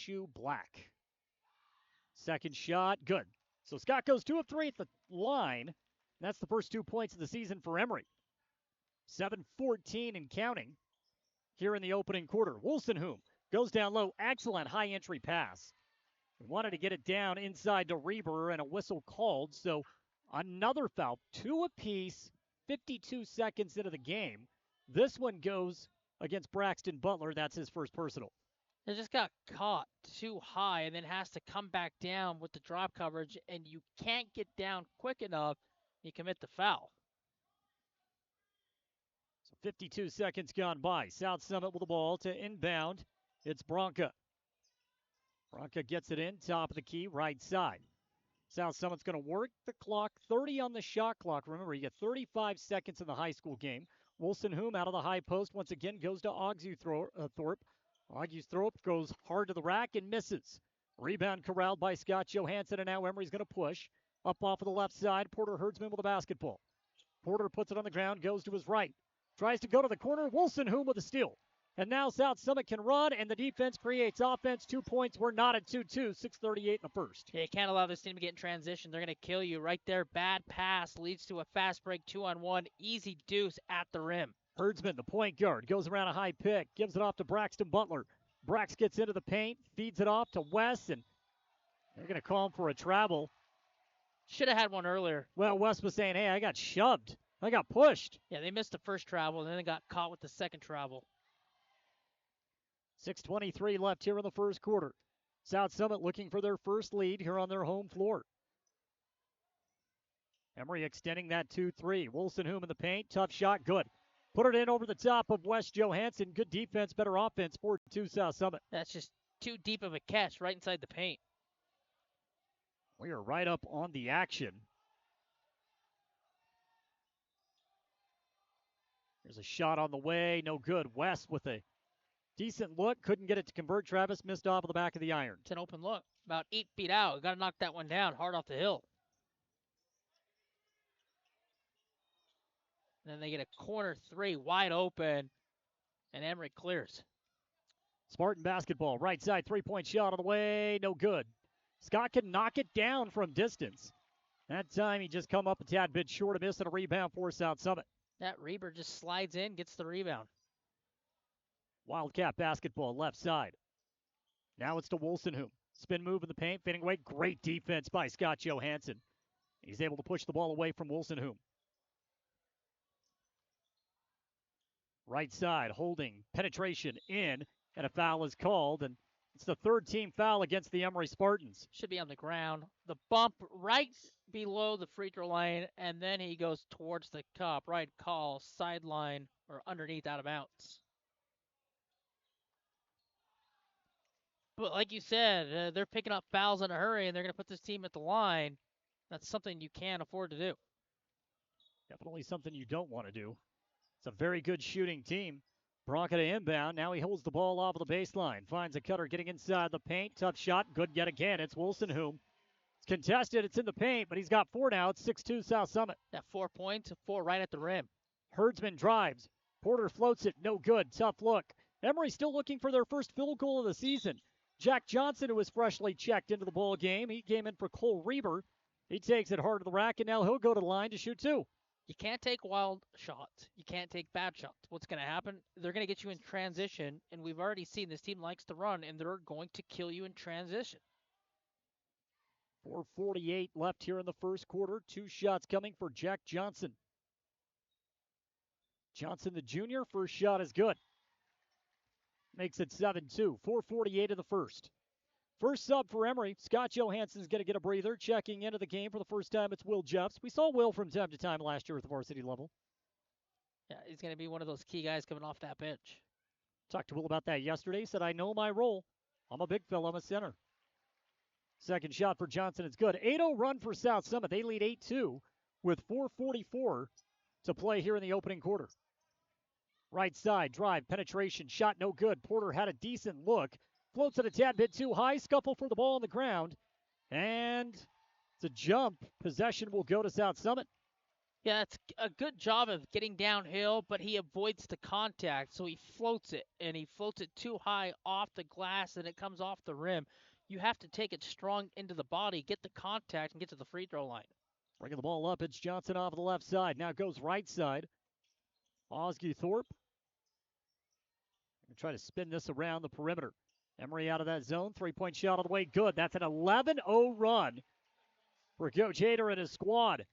Horseshoe Black. Second shot, good. So Scott goes 2 of 3 at the line. That's the first 2 points of the season for Emery. 7-14 and counting here in the opening quarter. Wolstenholme goes down low. Excellent high entry pass. We wanted to get it down inside to Reber, and a whistle called. So another foul, 2 apiece, 52 seconds into the game. This one goes against Braxton Butler. That's his first personal. They just got caught too high and then has to come back down with the drop coverage, and you can't get down quick enough. You commit the foul. So 52 seconds gone by. South Summit with the ball to inbound. It's Bronca. Bronca gets it in, top of the key, right side. South Summit's going to work the clock, 30 on the shot clock. Remember, you get 35 seconds in the high school game. Wolstenholme out of the high post once again goes to Thorpe. Thorpe goes hard to the rack and misses. Rebound corralled by Scott Johansson, and now Emery's going to push. Up off of the left side, Porter Herdsman with the basketball. Porter puts it on the ground, goes to his right. Tries to go to the corner, Wolstenholme with a steal. And now South Summit can run, and the defense creates offense. 2 points. We're not at 2-2, 6:38 in the first. Yeah, you can't allow this team to get in transition. They're going to kill you right there. Bad pass leads to a fast break 2-on-1. Easy deuce at the rim. Herdsman, the point guard, goes around a high pick, gives it off to Braxton Butler. Brax gets into the paint, feeds it off to West, and they're going to call him for a travel. Should have had one earlier. Well, West was saying, hey, I got shoved. I got pushed. Yeah, they missed the first travel, and then they got caught with the second travel. 6:23 left here in the first quarter. South Summit looking for their first lead here on their home floor. Emery extending that 2-3. Wolstenholme in the paint. Tough shot. Good. Put it in over the top of West Johansson. Good defense, better offense. 4-2 South Summit. That's just too deep of a catch right inside the paint. We are right up on the action. There's a shot on the way. No good. West with a decent look. Couldn't get it to convert. Travis missed off of the back of the iron. It's an open look. About 8 feet out. Got to knock that one down hard off the hill. And then they get a corner three wide open, and Emery clears. Spartan basketball. Right side 3-point shot on the way. No good. Scott can knock it down from distance. That time he just come up a tad bit short of missing a rebound for South Summit. That Reber just slides in, gets the rebound. Wildcat basketball left side. Now it's to Wolstenholme. Spin move in the paint, fading away. Great defense by Scott Johansson. He's able to push the ball away from Wolstenholme. Right side, holding, penetration in, and a foul is called, and it's the third team foul against the Emery Spartans. Should be on the ground. The bump right below the free throw line, and then he goes towards the cup. Right call, sideline, or underneath out of bounds. But like you said, they're picking up fouls in a hurry, and they're going to put this team at the line. That's something you can't afford to do. Definitely something you don't want to do. It's a very good shooting team. Bronca to inbound. Now he holds the ball off of the baseline. Finds a cutter getting inside the paint. Tough shot. Good yet again. It's Wolstenholme. It's contested. It's in the paint, but he's got 4 now. It's 6-2 South Summit. That 4 points, 4 right at the rim. Herdsman drives. Porter floats it. No good. Tough look. Emery still looking for their first field goal of the season. Jack Johnson, who was freshly checked into the ball game. He came in for Cole Reber. He takes it hard to the rack, and now he'll go to the line to shoot 2. You can't take wild shots. You can't take bad shots. What's going to happen? They're going to get you in transition, and we've already seen this team likes to run, and they're going to kill you in transition. 4:48 left here in the first quarter. 2 shots coming for Jack Johnson. Johnson, the junior, first shot is good. Makes it 7-2. 4:48 in the first. First sub for Emery. Scott Johansson's going to get a breather. Checking into the game for the first time, it's Will Jeffs. We saw Will from time to time last year at the varsity level. Yeah, he's going to be one of those key guys coming off that bench. Talked to Will about that yesterday. He said, I know my role. I'm a big fella. I'm a center. Second shot for Johnson is good. 8-0 run for South Summit. They lead 8-2 with 4:44 to play here in the opening quarter. Right side, drive, penetration, shot no good. Porter had a decent look. Floats it a tad bit too high. Scuffle for the ball on the ground. And it's a jump. Possession will go to South Summit. Yeah, that's a good job of getting downhill, but he avoids the contact, so he floats it, and he floats it too high off the glass, and it comes off the rim. You have to take it strong into the body, get the contact, and get to the free throw line. Bringing the ball up, it's Johnson off the left side. Now goes right side. Osgood Thorpe. Going to try to spin this around the perimeter. Emery out of that zone. Three-point shot all the way. Good. That's an 11-0 run for Coach Hader and his squad.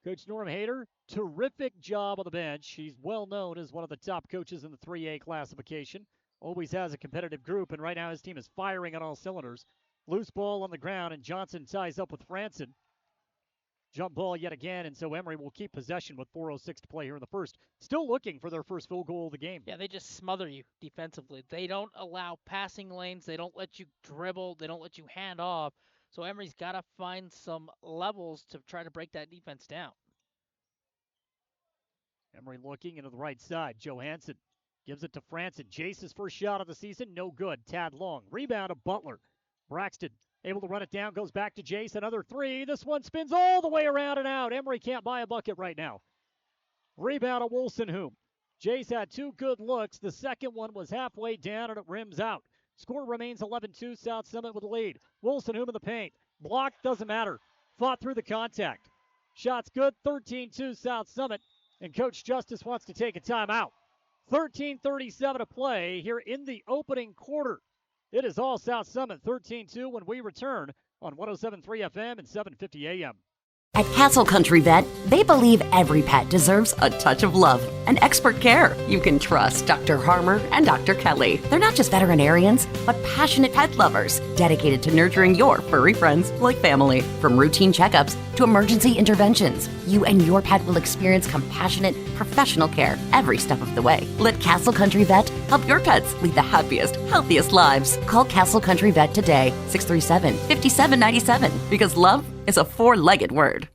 Coach Norm Hader, terrific job on the bench. He's well known as one of the top coaches in the 3A classification. Always has a competitive group, and right now his team is firing on all cylinders. Loose ball on the ground, and Johnson ties up with Franson. Jump ball yet again, and so Emery will keep possession with 4:06 to play here in the first. Still looking for their first field goal of the game. Yeah, they just smother you defensively. They don't allow passing lanes. They don't let you dribble. They don't let you hand off. So Emery's got to find some levels to try to break that defense down. Emery looking into the right side. Johansson gives it to Franson. Jace's first shot of the season, no good. Tad Long. Rebound of Butler. Braxton able to run it down, goes back to Jace. Another three. This one spins all the way around and out. Emery can't buy a bucket right now. Rebound of Wolstenholme. Jace had two good looks. The second one was halfway down and it rims out. Score remains 11-2. South Summit with the lead. Wolstenholme in the paint. Block doesn't matter. Fought through the contact. Shots good. 13-2 South Summit. And Coach Justice wants to take a timeout. 13:37 to play here in the opening quarter. It is all South Summit 13-2 when we return on 107.3 FM and 750 AM. At Castle Country Vet, they believe every pet deserves a touch of love and expert care. You can trust Dr. Harmer and Dr. Kelly. They're not just veterinarians, but passionate pet lovers, dedicated to nurturing your furry friends like family. From routine checkups to emergency interventions, you and your pet will experience compassionate, professional care every step of the way. Let Castle Country Vet help your pets lead the happiest, healthiest lives. Call Castle Country Vet today, 637-5797, because love is a four-legged word.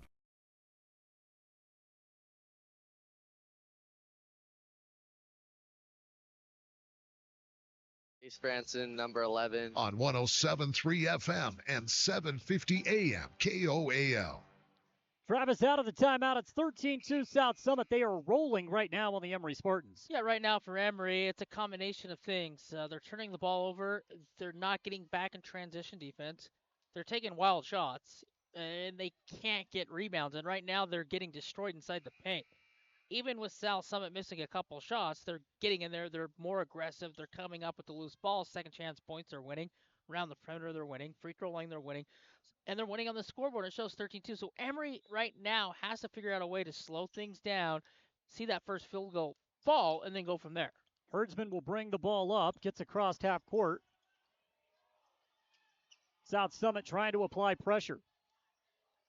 Chase Branson, number 11. On 107.3 FM and 750 AM KOAL. Travis out of the timeout. It's 13-2 South Summit. They are rolling right now on the Emery Spartans. Yeah, right now for Emery, it's a combination of things. They're turning the ball over. They're not getting back in transition defense. They're taking wild shots, and they can't get rebounds. And right now they're getting destroyed inside the paint. Even with South Summit missing a couple shots, they're getting in there. They're more aggressive. They're coming up with the loose ball. Second chance points, they're winning. Around the perimeter, they're winning. Free throw line, they're winning. And they're winning on the scoreboard. It shows 13-2. So Emery right now has to figure out a way to slow things down, see that first field goal fall, and then go from there. Herdsman will bring the ball up, gets across half court. South Summit trying to apply pressure.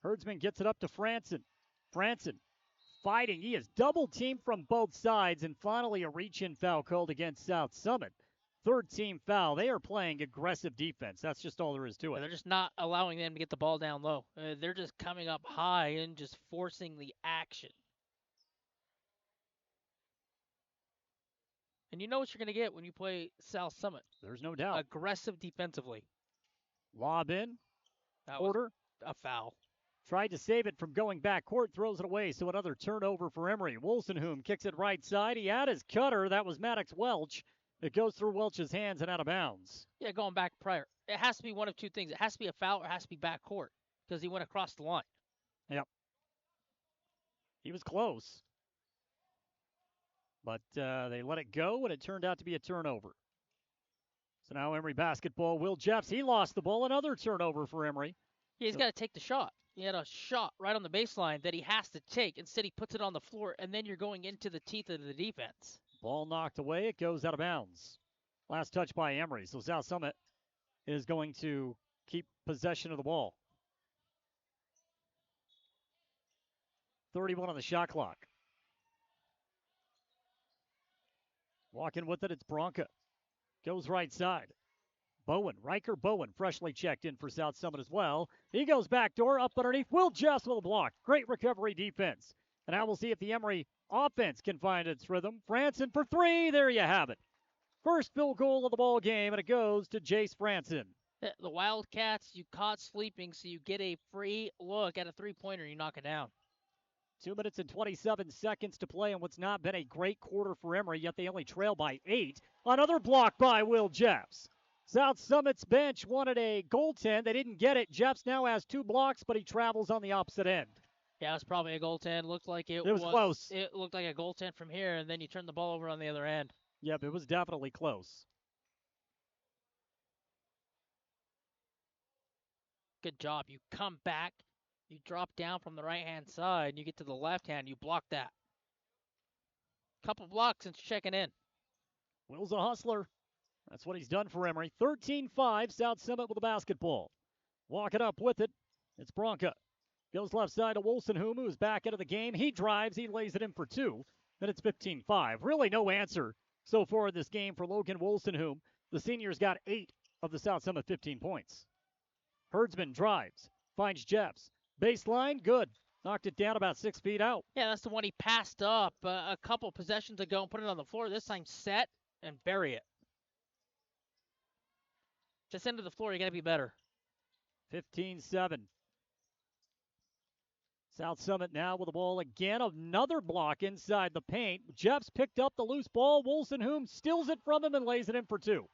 Herdsman gets it up to Franson. Franson fighting. He is double teamed from both sides, and finally a reach-in foul called against South Summit. Third team foul. They are playing aggressive defense. That's just all there is to it. They're just not allowing them to get the ball down low. They're just coming up high and just forcing the action. And you know what you're going to get when you play South Summit. There's no doubt. Aggressive defensively. Lob in. That Porter. Was a foul. Tried to save it from going back court, throws it away. So another turnover for Emery. Wolstenholme kicks it right side. He had his cutter. That was Maddox Welch. It goes through Welch's hands and out of bounds. Yeah, going back prior. It has to be one of two things. It has to be a foul or it has to be back court because he went across the line. Yep. He was close. But they let it go, and it turned out to be a turnover. So now Emery basketball. Will Jeffs, he lost the ball. Another turnover for Emery. Yeah, he's got to take the shot. He had a shot right on the baseline that he has to take. Instead, he puts it on the floor, and then you're going into the teeth of the defense. Ball knocked away. It goes out of bounds. Last touch by Emery. So South Summit is going to keep possession of the ball. 31 on the shot clock. Walking with it, it's Bronca. Goes right side. Bowen, Riker Bowen, freshly checked in for South Summit as well. He goes back door, up underneath. Will Jeffs with a block. Great recovery defense. And now we'll see if the Emery offense can find its rhythm. Franson for three. There you have it. First field goal of the ball game, and it goes to Jace Franson. The Wildcats, you caught sleeping, so you get a free look at a three-pointer and you knock it down. 2 minutes and 27 seconds to play in what's not been a great quarter for Emery, yet they only trail by 8. Another block by Will Jeffs. South Summit's bench wanted a goaltend. They didn't get it. Jeffs now has 2 blocks, but he travels on the opposite end. Yeah, it's probably a goaltend. Looked like it was close. It looked like a goaltend from here, and then you turn the ball over on the other end. Yep, it was definitely close. Good job. You come back, you drop down from the right-hand side, and you get to the left hand, you block that. Couple blocks since checking in. Will's a hustler. That's what he's done for Emery. 13-5, South Summit with the basketball. Walking up with it, it's Bronca. Goes left side to Wolstenholme, who's back into the game. He drives, he lays it in for 2. Then it's 15-5. Really no answer so far in this game for Logan Wolstenholme. The senior's got 8 of the South Summit 15 points. Herdsman drives, finds Jeffs. Baseline, good. Knocked it down about 6 feet out. Yeah, that's the one he passed up a couple possessions ago and put it on the floor. This time set and bury it. Just into the floor, you got to be better. 15-7. South Summit now with the ball again. Another block inside the paint. Jeffs picked up the loose ball. Wolstenholme steals it from him and lays it in for 2.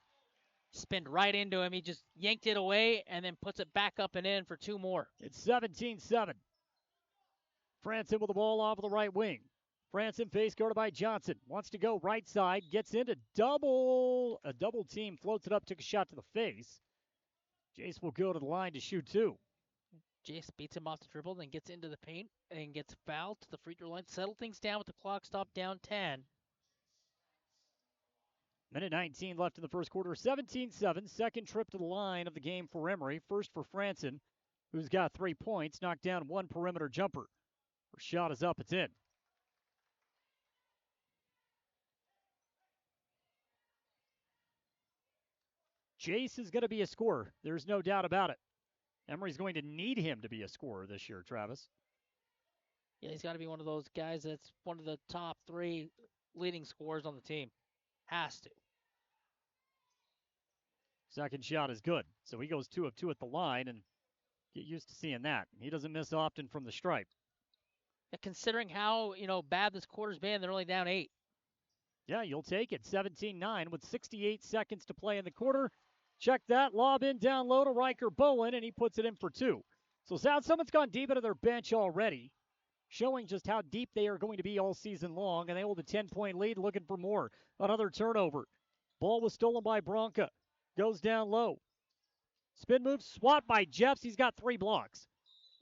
Spinned right into him. He just yanked it away and then puts it back up and in for 2 more. It's 17-7. Franson with the ball off of the right wing. Franson face guarded by Johnson. Wants to go right side. Gets into a double team. Floats it up. Took a shot to the face. Jace will go to the line to shoot 2. Jace beats him off the dribble, then gets into the paint and gets fouled to the free throw line. Settle things down with the clock stopped down 10. Minute 19 left in the first quarter. 17-7. Second trip to the line of the game for Emery. First for Franson, who's got 3 points. Knocked down 1 perimeter jumper. Her shot is up. It's in. Jace is going to be a scorer. There's no doubt about it. Emery's going to need him to be a scorer this year, Travis. Yeah, he's got to be one of those guys that's one of the top 3 leading scorers on the team. Has to. Second shot is good. So he goes 2 of 2 at the line, and get used to seeing that. He doesn't miss often from the stripe. Yeah, considering how, bad this quarter's been, they're only down 8. Yeah, you'll take it. 17-9 with 68 seconds to play in the quarter. Check that. Lob in down low to Riker Bowen, and he puts it in for 2. So South Summit's gone deep into their bench already, showing just how deep they are going to be all season long, and they hold a 10-point lead, looking for more. Another turnover. Ball was stolen by Bronca. Goes down low. Spin move, swat by Jeffs. He's got 3 blocks.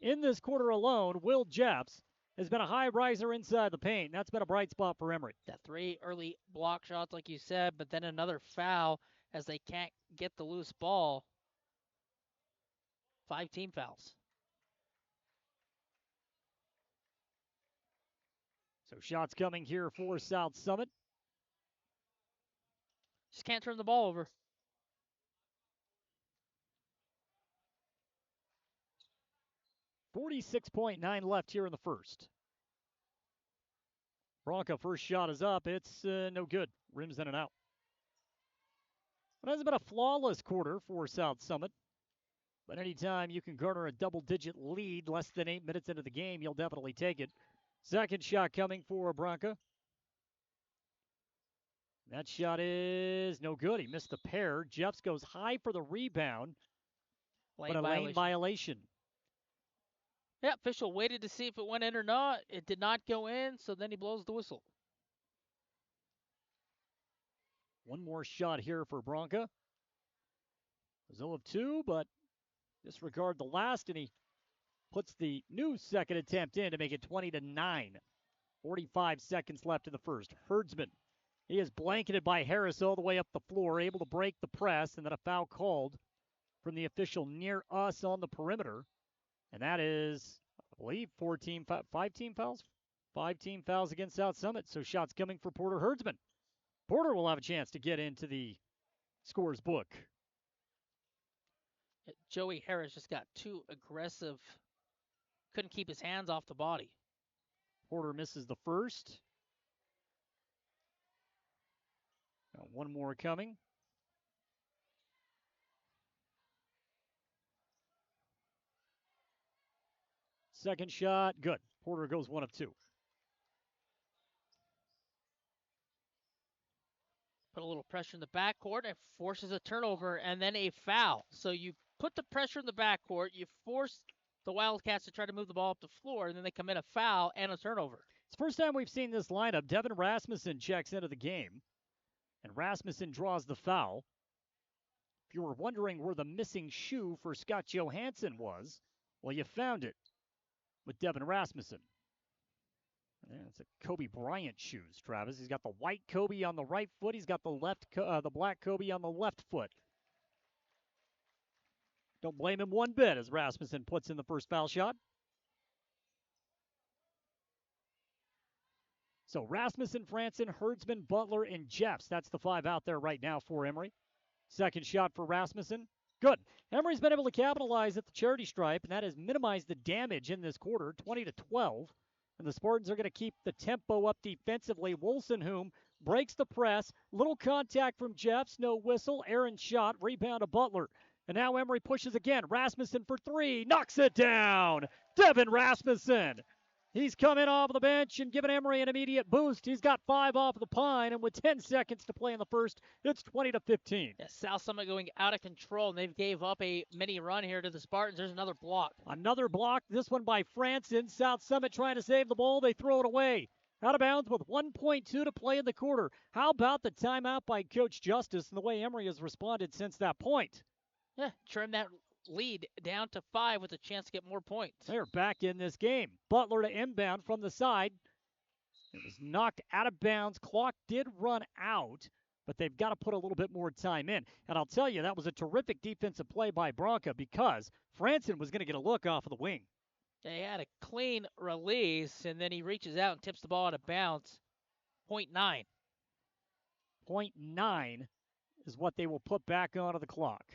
In this quarter alone, Will Jeffs has been a high riser inside the paint. That's been a bright spot for Emery. Got 3 early block shots, like you said, but then another foul as they can't get the loose ball. 5 team fouls. So shots coming here for South Summit. Just can't turn the ball over. .9 left here in the first. Bronco first shot is up. It's no good. Rims in and out. It hasn't been a flawless quarter for South Summit. But anytime you can garner a double-digit lead less than 8 minutes into the game, you'll definitely take it. Second shot coming for Bronco. That shot is no good. He missed the pair. Jeffs goes high for the rebound, but a lane violation. Yeah, official waited to see if it went in or not. It did not go in, so then he blows the whistle. One more shot here for Bronca. 0 of 2, but disregard the last, and he puts the new second attempt in to make it 20-9. 45 seconds left in the first. Herdsman, he is blanketed by Harris all the way up the floor, able to break the press, and then a foul called from the official near us on the perimeter. And that is, I believe, 5 team fouls? 5 team fouls against South Summit. So shots coming for Porter Herdsman. Porter will have a chance to get into the scores book. Joey Harris just got too aggressive. Couldn't keep his hands off the body. Porter misses the first. Got one more coming. Second shot, good. Porter goes 1 of 2. Put a little pressure in the backcourt and forces a turnover and then a foul. So you put the pressure in the backcourt, you force the Wildcats to try to move the ball up the floor, and then they commit a foul and a turnover. It's the first time we've seen this lineup. Devin Rasmussen checks into the game, and Rasmussen draws the foul. If you were wondering where the missing shoe for Scott Johansson was, well, you found it with Devin Rasmussen. It's a Kobe Bryant shoes, Travis. He's got the white Kobe on the right foot. He's got the black Kobe on the left foot. Don't blame him one bit as Rasmussen puts in the first foul shot. So Rasmussen, Franson, Herdsman, Butler, and Jeffs. That's the 5 out there right now for Emery. Second shot for Rasmussen. Good. Emery's been able to capitalize at the charity stripe, and that has minimized the damage in this quarter, 20-12. And the Spartans are going to keep the tempo up defensively. Wolstenholme breaks the press. Little contact from Jeffs. No whistle. Aaron shot. Rebound to Butler. And now Emery pushes again. Rasmussen for 3. Knocks it down. Devin Rasmussen. He's coming off the bench and giving Emery an immediate boost. He's got 5 off the pine, and with 10 seconds to play in the first, it's 20-15. Yeah, South Summit going out of control, and they've gave up a mini run here to the Spartans. There's another block. Another block, this one by Franson. South Summit trying to save the ball. They throw it away. Out of bounds with 1.2 to play in the quarter. How about the timeout by Coach Justice and the way Emery has responded since that point? Yeah, trim that lead down to 5 with a chance to get more points. They're back in this game. Butler to inbound from the side. It was knocked out of bounds. Clock did run out, but they've got to put a little bit more time in. And I'll tell you, that was a terrific defensive play by Bronca because Franson was going to get a look off of the wing. They had a clean release, and then he reaches out and tips the ball out of bounds. 0.9. 0.9 is what they will put back onto the clock.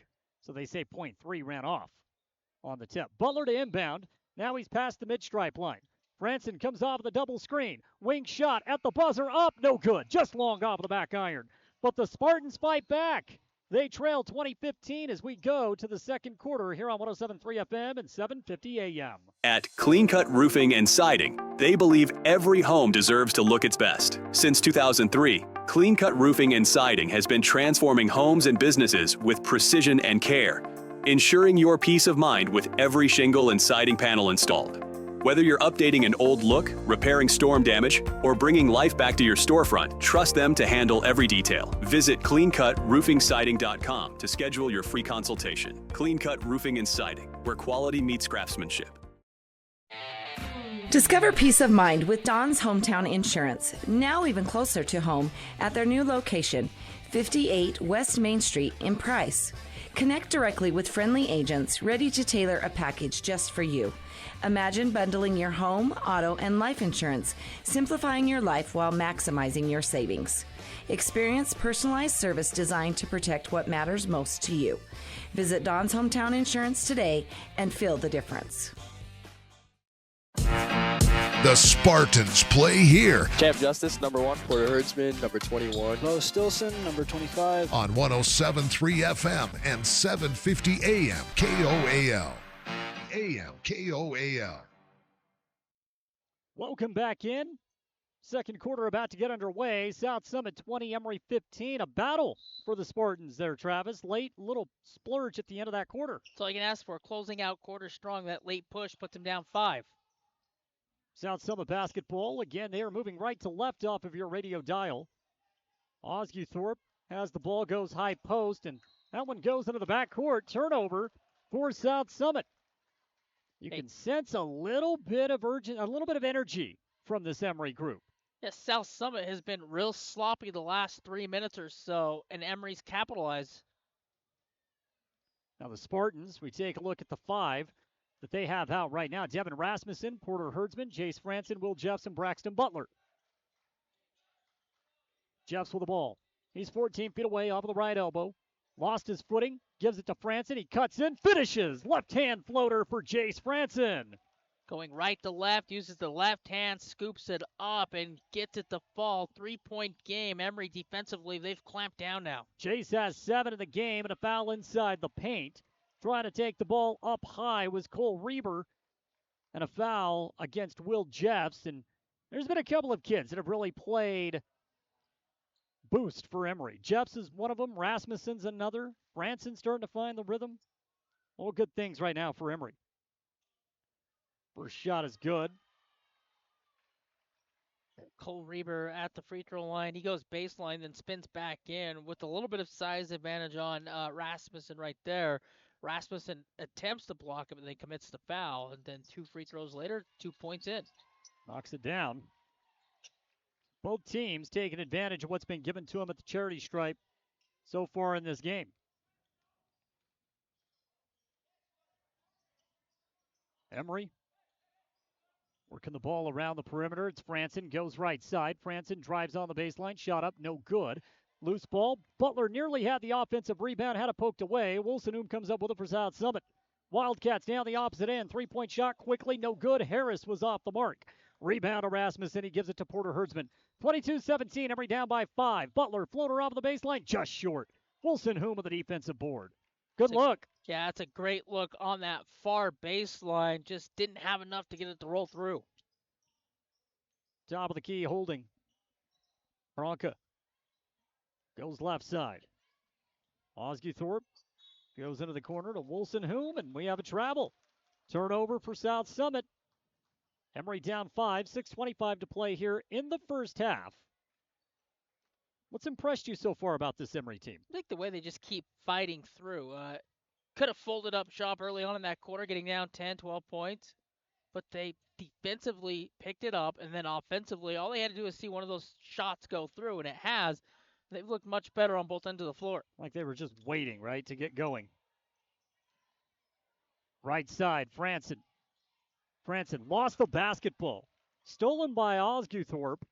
So they say 0.3 ran off on the tip. Butler to inbound. Now he's past the mid-stripe line. Franson comes off the double screen. Wing shot at the buzzer. Up. No good. Just long off the back iron. But the Spartans fight back. They trail 20-15 as we go to the second quarter here on 107.3 FM and 750 AM. At Clean Cut Roofing and Siding, they believe every home deserves to look its best. Since 2003, Clean Cut Roofing and Siding has been transforming homes and businesses with precision and care, ensuring your peace of mind with every shingle and siding panel installed. Whether you're updating an old look, repairing storm damage, or bringing life back to your storefront, trust them to handle every detail. Visit cleancutroofingsiding.com to schedule your free consultation. Clean Cut Roofing and Siding, where quality meets craftsmanship. Discover peace of mind with Don's Hometown Insurance, now even closer to home at their new location, 58 West Main Street in Price. Connect directly with friendly agents ready to tailor a package just for you. Imagine bundling your home, auto, and life insurance, simplifying your life while maximizing your savings. Experience personalized service designed to protect what matters most to you. Visit Don's Hometown Insurance today and feel the difference. The Spartans play here Champ Justice, number 1. Porter Herdsman, number 21. Mo Stilson, number 25. on 107.3 FM and 750 AM KOAL. AM KOAL. Welcome back in. Second quarter about to get underway. South Summit 20, Emery 15. A battle for the Spartans there, Travis. Late little splurge at the end of that quarter. That's all you can ask for. Closing out quarter strong. That late push puts them down 5. South Summit basketball. Again, they are moving right to left off of your radio dial. Osguthorpe has the ball, goes high post, and that one goes into the backcourt. Turnover for South Summit. You can sense a little bit of energy from this Emery group. Yes, South Summit has been real sloppy the last 3 minutes or so, and Emery's capitalized. Now the Spartans, we take a look at the 5 that they have out right now. Devin Rasmussen, Porter Herdsman, Jace Franson, Will Jeffs, and Braxton Butler. Jeffs with the ball. He's 14 feet away off of the right elbow. Lost his footing, gives it to Franson. He cuts in, finishes. Left-hand floater for Jace Franson. Going right to left, uses the left hand, scoops it up, and gets it to fall. 3-point game. Emery defensively, they've clamped down now. Jace has 7 in the game and a foul inside the paint. Trying to take the ball up high was Cole Reber and a foul against Will Jeffs. And there's been a couple of kids that have really played boost for Emery. Jeffs is one of them. Rasmussen's another. Branson's starting to find the rhythm. All good things right now for Emery. First shot is good. Cole Reber at the free throw line. He goes baseline, then spins back in with a little bit of size advantage on Rasmussen right there. Rasmussen attempts to block him and then commits the foul. And then 2 free throws later, 2 points in. Knocks it down. Both teams taking advantage of what's been given to them at the charity stripe so far in this game. Emery working the ball around the perimeter. It's Franson, goes right side. Franson drives on the baseline, shot up, no good. Loose ball. Butler nearly had the offensive rebound, had it poked away. Wilson comes up with it for South Summit. Wildcats down the opposite end. 3-point shot quickly, no good. Harris was off the mark. Rebound to Rasmussen. He gives it to Porter Herdsman. 22-17, Emery down by 5. Butler floater off the baseline, just short. Wilson with the defensive board. Good look. Yeah, it's a great look on that far baseline. Just didn't have enough to get it to roll through. Top of the key holding. Bronca goes left side. Osguthorpe goes into the corner to Wilson, and we have a travel. Turnover for South Summit. Emery down 5, 6:25 to play here in the first half. What's impressed you so far about this Emery team? I think the way they just keep fighting through. Could have folded up shop early on in that quarter, getting down 10, 12 points. But they defensively picked it up, and then offensively, all they had to do is see one of those shots go through, and it has. They've looked much better on both ends of the floor. Like they were just waiting, right, to get going. Right side, Franson. Franson lost the basketball. Stolen by Osguthorpe.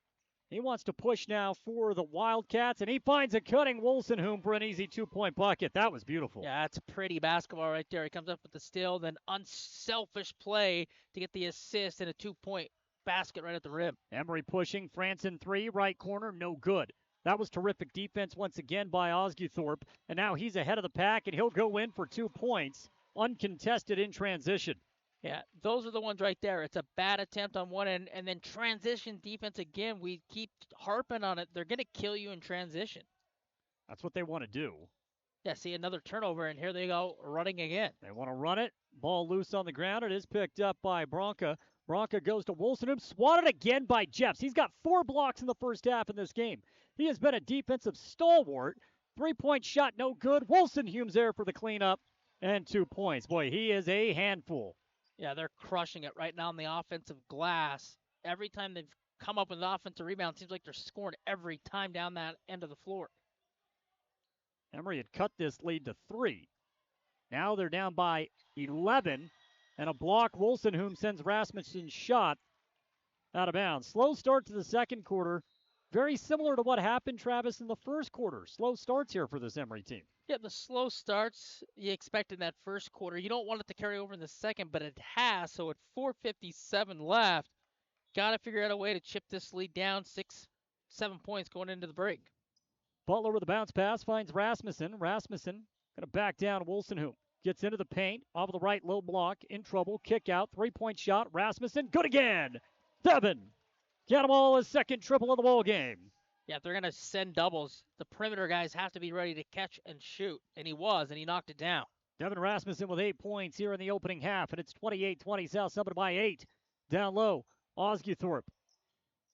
He wants to push now for the Wildcats, and he finds a cutting Wilson for an easy 2-point bucket. That was beautiful. Yeah, that's pretty basketball right there. He comes up with the steal, then unselfish play to get the assist and a 2-point basket right at the rim. Emery pushing, Franson 3, right corner, no good. That was terrific defense once again by Osguthorpe, and now he's ahead of the pack, and he'll go in for 2 points, uncontested in transition. Yeah, those are the ones right there. It's a bad attempt on one end, and then transition defense again. We keep harping on it. They're going to kill you in transition. That's what they want to do. Yeah, see another turnover, and here they go running again. They want to run it. Ball loose on the ground. It is picked up by Bronca. Bronca goes to Wilson, swatted again by Jeffs. He's got 4 blocks in the first half in this game. He has been a defensive stalwart. 3-point shot, no good. Wilson there for the cleanup and 2 points. Boy, he is a handful. Yeah, they're crushing it right now on the offensive glass. Every time they've come up with an offensive rebound, it seems like they're scoring every time down that end of the floor. Emery had cut this lead to 3. Now they're down by 11, and a block. Wilson sends Rasmussen's shot out of bounds. Slow start to the second quarter. Very similar to what happened, Travis, in the first quarter. Slow starts here for this Emery team. Yeah, the slow starts you expect in that first quarter. You don't want it to carry over in the second, but it has. So at 4:57 left, got to figure out a way to chip this lead down 6, 7 points going into the break. Butler with a bounce pass finds Rasmussen. Rasmussen going to back down Wilson gets into the paint, off of the right low block, in trouble, kick out, 3-point shot. Rasmussen, good again. Devin, got him all his second triple of the ball game. Yeah, if they're going to send doubles, the perimeter guys have to be ready to catch and shoot. And he was, and he knocked it down. Devin Rasmussen with 8 points here in the opening half, and it's 28-20. South Summit by 8. Down low, Osguthorpe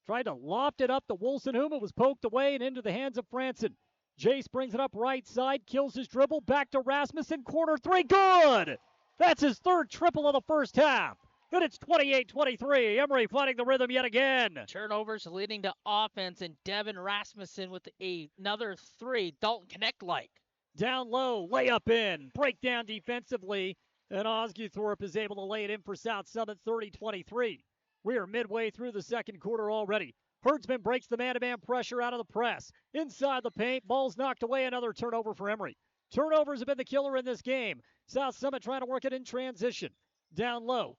tried to loft it up to Wilson It was poked away and into the hands of Franson. Jace brings it up right side, kills his dribble, back to Rasmussen, corner 3, good! That's his 3rd triple of the first half. And it's 28-23. Emery finding the rhythm yet again. Turnovers leading to offense, and Devin Rasmussen with another 3. Dalton Connect-like. Down low, layup in. Breakdown defensively, and Osguthorpe is able to lay it in for South Summit 30-23. We are midway through the second quarter already. Herdsman breaks the man-to-man pressure out of the press. Inside the paint, ball's knocked away. Another turnover for Emery. Turnovers have been the killer in this game. South Summit trying to work it in transition. Down low.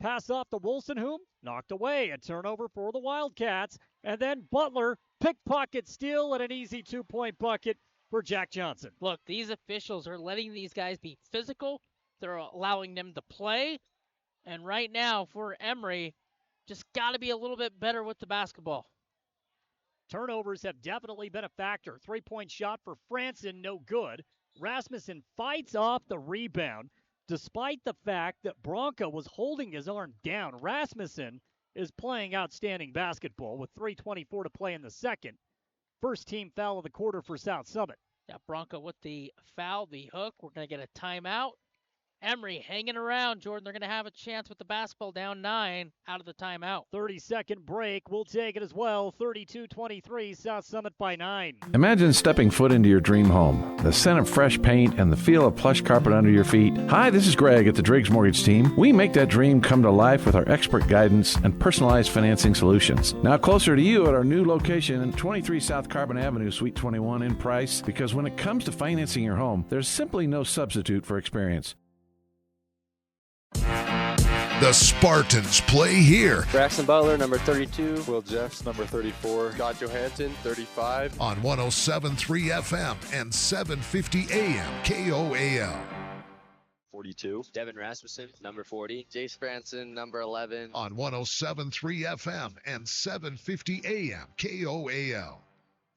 Pass off to Wilson knocked away. A turnover for the Wildcats. And then Butler, pickpocket steal, and an easy 2-point bucket for Jack Johnson. Look, these officials are letting these guys be physical. They're allowing them to play. And right now for Emery, just got to be a little bit better with the basketball. Turnovers have definitely been a factor. 3-point shot for Franson, no good. Rasmussen fights off the rebound, despite the fact that Bronca was holding his arm down. Rasmussen is playing outstanding basketball with 3:24 to play in the second. First team foul of the quarter for South Summit. Yeah, Bronca with the foul, the hook. We're going to get a timeout. Emery hanging around, Jordan. They're going to have a chance with the basketball down 9 out of the timeout. 30-second break. We'll take it as well. 32-23, South Summit by 9. Imagine stepping foot into your dream home. The scent of fresh paint and the feel of plush carpet under your feet. Hi, this is Greg at the Driggs Mortgage Team. We make that dream come to life with our expert guidance and personalized financing solutions. Now closer to you at our new location, 23 South Carbon Avenue, Suite 21 in Price, because when it comes to financing your home, there's simply no substitute for experience. The Spartans play here Braxton Butler, number 32. Will Jeffs, number 34. Scott Johansson, 35. on 107.3 FM and 750 AM KOAL. 42. Devin Rasmussen, number 40. Jace Franson, number 11. On 107.3 FM and 750 AM KOAL.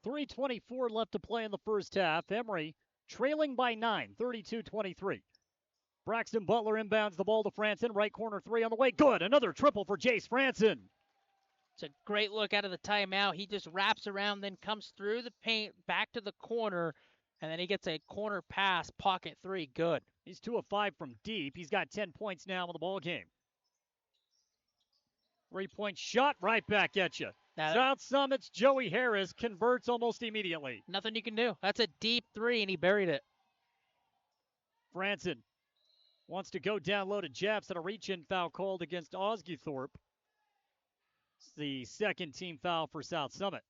3:24 left to play in the first half. Emery trailing by 9, 32-23. Braxton Butler inbounds the ball to Franson. Right corner three on the way. Good. Another triple for Jace Franson. It's a great look out of the timeout. He just wraps around, then comes through the paint, back to the corner, and then he gets a corner pass, pocket three. Good. He's 2 of 5 from deep. He's got 10 points now in the ball game. 3-point shot right back at you. Now, South Summit's Joey Harris converts almost immediately. nothing you can do. That's a deep three, and he buried it. Franson wants to go down low to Jeffs, and a reach-in foul called against Osguthorpe. It's the second team foul for South Summit.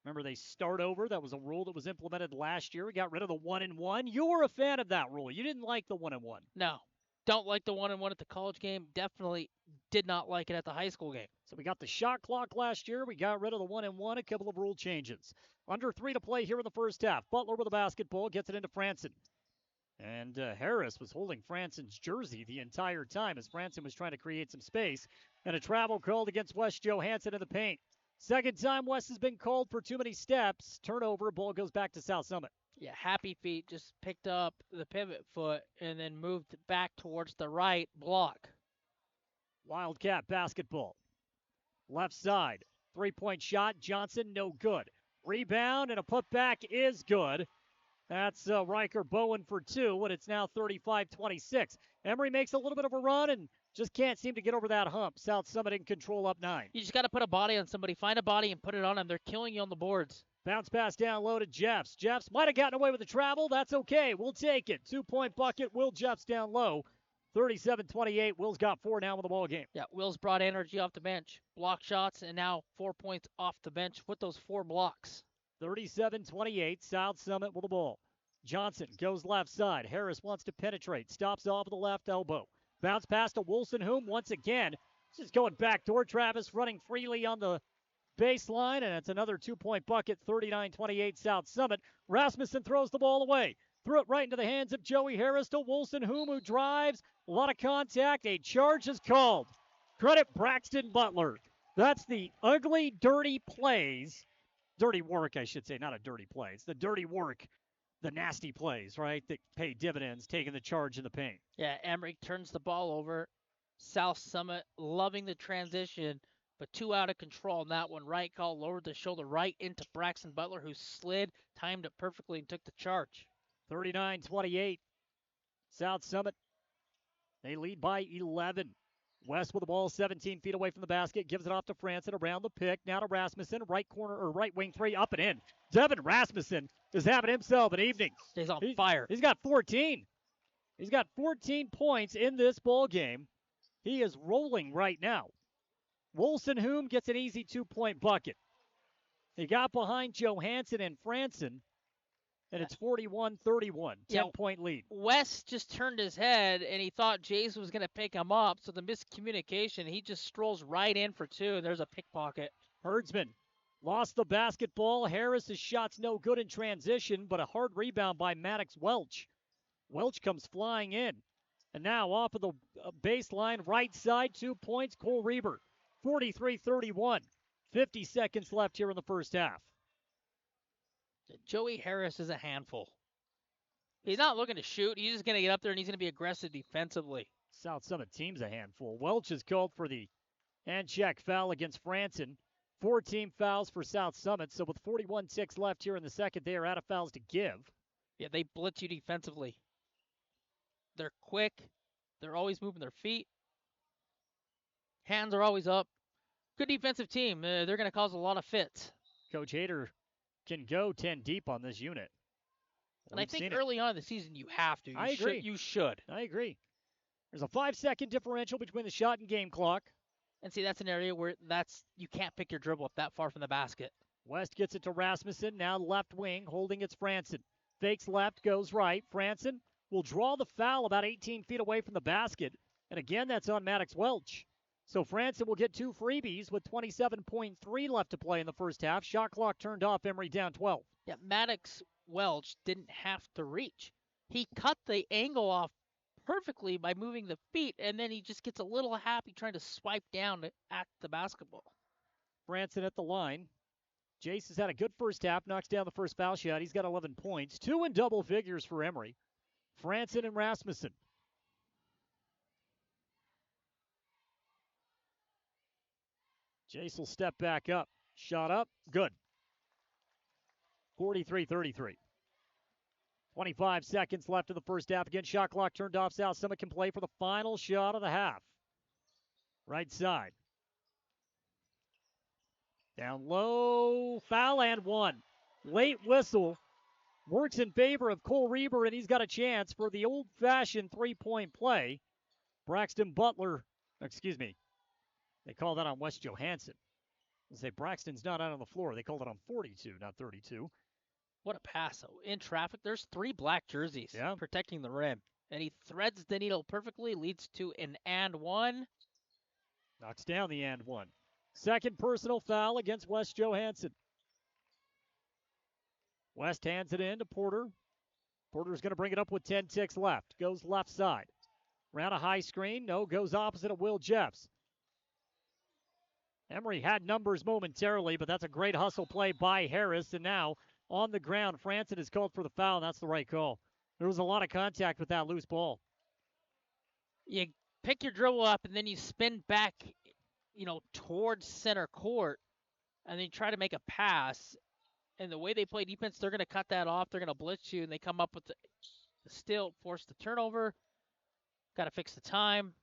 Remember, they start over. That was a rule that was implemented last year. We got rid of the 1-and-1. You were a fan of that rule. You didn't like the 1-and-1. No, don't like the 1-and-1 at the college game. Definitely did not like it at the high school game. So we got the shot clock last year. We got rid of the 1-and-1, a couple of rule changes. Under 3 to play here in the first half. Butler with the basketball, gets it into Franson. And Harris was holding Franson's jersey the entire time as Franson was trying to create some space. And a travel called against Wes Johansson in the paint. Second time Wes has been called for too many steps. Turnover, ball goes back to South Summit. Yeah, Happy Feet just picked up the pivot foot and then moved back towards the right block. Wildcat basketball. Left side. 3-point shot. Johnson, no good. Rebound and a putback is good. That's Riker Bowen for 2, and it's now 35-26. Emery makes a little bit of a run and just can't seem to get over that hump. South Summit in control up 9. You just got to put a body on somebody. Find a body and put it on them. They're killing you on the boards. Bounce pass down low to Jeffs. Jeffs might have gotten away with the travel. That's okay. We'll take it. 2-point bucket. Will Jeffs down low. 37-28. Will's got 4 now in the ball game. Yeah, Will's brought energy off the bench. Block shots, and now 4 points off the bench with those 4 blocks. 37-28. South Summit with the ball. Johnson goes left side. Harris wants to penetrate. Stops off of the left elbow. Bounce pass to Wilson-Hume once again. Just going backdoor. Travis running freely on the baseline, and it's another 2-point bucket. 39-28 South Summit. Rasmussen throws the ball away. Threw it right into the hands of Joey Harris to Wilson-Hume, who drives. A lot of contact. A charge is called. Credit Braxton Butler. That's the ugly, dirty plays. Dirty work, I should say, not a dirty play. It's the dirty work. The nasty plays, right, that pay dividends, taking the charge in the paint. Yeah, Emery turns the ball over. South Summit loving the transition, but too out of control on that one. Right call, lowered the shoulder right into Braxton Butler, who slid, timed it perfectly, and took the charge. 39-28. South Summit, they lead by 11. West with the ball 17 feet away from the basket, gives it off to Franson around the pick. Now to Rasmussen, right corner or right wing 3, up and in. Devin Rasmussen is having himself an evening. He's on fire. He's got 14. He's got 14 points in this ball game. He is rolling right now. Wilson-Hume gets an easy 2-point bucket. He got behind Johansson and Franson, and it's 41-31, 10-point lead. West just turned his head, and he thought Jace was going to pick him up, so the miscommunication, he just strolls right in for 2, and there's a pickpocket. Herdsman lost the basketball. Harris's shot's no good in transition, but a hard rebound by Maddox Welch. Welch comes flying in, And now off of the baseline, right side, 2 points, Cole Reber, 43-31. 50 seconds left here in the first half. Joey Harris is a handful. He's not looking to shoot. He's just going to get up there and he's going to be aggressive defensively. South Summit team's a handful. Welch is called for the hand check foul against Franson. 4 team fouls for South Summit. So with 41 ticks left here in the second, they are out of fouls to give. Yeah, they blitz you defensively. They're quick. They're always moving their feet. Hands are always up. Good defensive team. They're going to cause a lot of fits. Coach Hader can go 10 deep on this unit. And I think early on in the season you have to. I agree. You should. I agree. There's a 5-second differential between the shot and game clock. And see, that's an area where you can't pick your dribble up that far from the basket. West gets it to Rasmussen. Now left wing, holding it's Franson. Fakes left, goes right. Franson will draw the foul about 18 feet away from the basket. And again, that's on Maddox Welch. So Franson will get 2 freebies with 27.3 left to play in the first half. Shot clock turned off, Emery down 12. Yeah, Maddox Welch didn't have to reach. He cut the angle off perfectly by moving the feet, and then he just gets a little happy trying to swipe down at the basketball. Franson at the line. Jace has had a good first half, knocks down the first foul shot. He's got 11 points, 2 in double figures for Emery. Franson and Rasmussen. Jace will step back up. Shot up. Good. 43-33. 25 seconds left in the first half. Again, shot clock turned off. South Summit can play for the final shot of the half. Right side. Down low. Foul and 1. Late whistle. Works in favor of Cole Reber, and he's got a chance for the old-fashioned three-point play. Braxton Butler, they call that on Wes Johansson. They say Braxton's not out on the floor. They called it on 42, not 32. What a pass, though. In traffic, there's 3 black jerseys protecting the rim. And he threads the needle perfectly, leads to an and 1. Knocks down the and 1. Second personal foul against Wes Johansson. West hands it in to Porter. Porter's going to bring it up with 10 ticks left. Goes left side. Around a high screen. No, goes opposite of Will Jeffs. Emery had numbers momentarily, but that's a great hustle play by Harris. And now on the ground, Franson is called for the foul, and that's the right call. There was a lot of contact with that loose ball. You pick your dribble up, and then you spin back, towards center court, and then you try to make a pass. And the way they play defense, they're going to cut that off. They're going to blitz you, and they come up with the steal, force the turnover. Got to fix the time.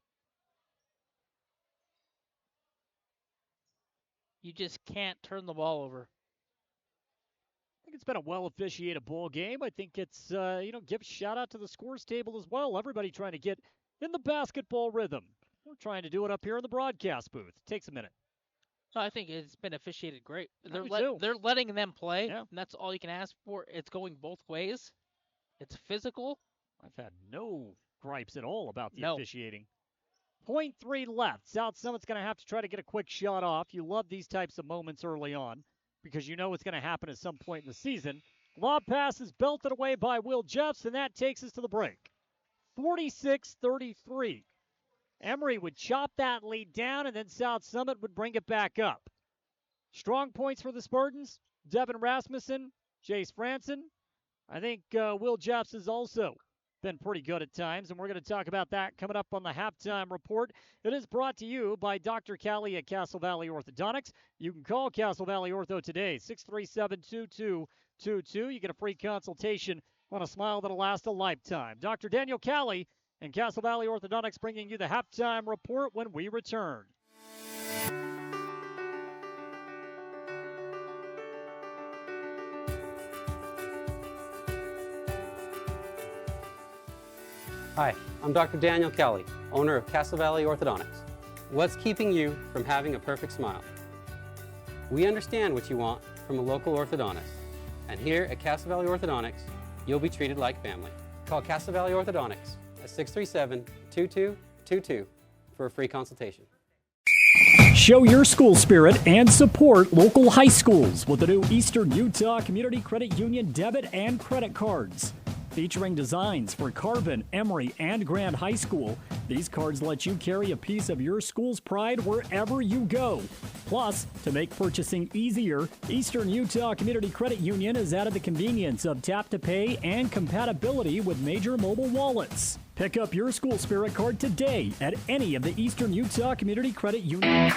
You just can't turn the ball over. I think it's been a well-officiated ball game. I think it's, give a shout-out to the scores table as well. Everybody trying to get in the basketball rhythm. We're trying to do it up here in the broadcast booth. It takes a minute. I think it's been officiated great. They're letting them play, and that's all you can ask for. It's going both ways. It's physical. I've had no gripes at all about the officiating. 0.3 left. South Summit's going to have to try to get a quick shot off. You love these types of moments early on because you know it's going to happen at some point in the season. Lob pass is belted away by Will Jeffs, and that takes us to the break. 46-33. Emery would chop that lead down, and then South Summit would bring it back up. Strong points for the Spartans. Devin Rasmussen, Jace Franson. I think Will Jeffs has also been pretty good at times, and we're going to talk about that coming up on the halftime report. It is brought to you by Dr. Callie at Castle Valley Orthodontics. You can call Castle Valley Ortho today, 637-2222. You get a free consultation on a smile that'll last a lifetime. Dr. Daniel Callie and Castle Valley Orthodontics bringing you the halftime report when we return. Hi, I'm Dr. Daniel Kelly, owner of Castle Valley Orthodontics. What's keeping you from having a perfect smile? We understand what you want from a local orthodontist, and here at Castle Valley Orthodontics, you'll be treated like family. Call Castle Valley Orthodontics at 637-2222 for a free consultation. Show your school spirit and support local high schools with the new Eastern Utah Community Credit Union debit and credit cards. Featuring designs for Carbon, Emery, and Grand High School, these cards let you carry a piece of your school's pride wherever you go. Plus, to make purchasing easier, Eastern Utah Community Credit Union has added the convenience of tap-to-pay and compatibility with major mobile wallets. Pick up your School Spirit card today at any of the Eastern Utah Community Credit Union.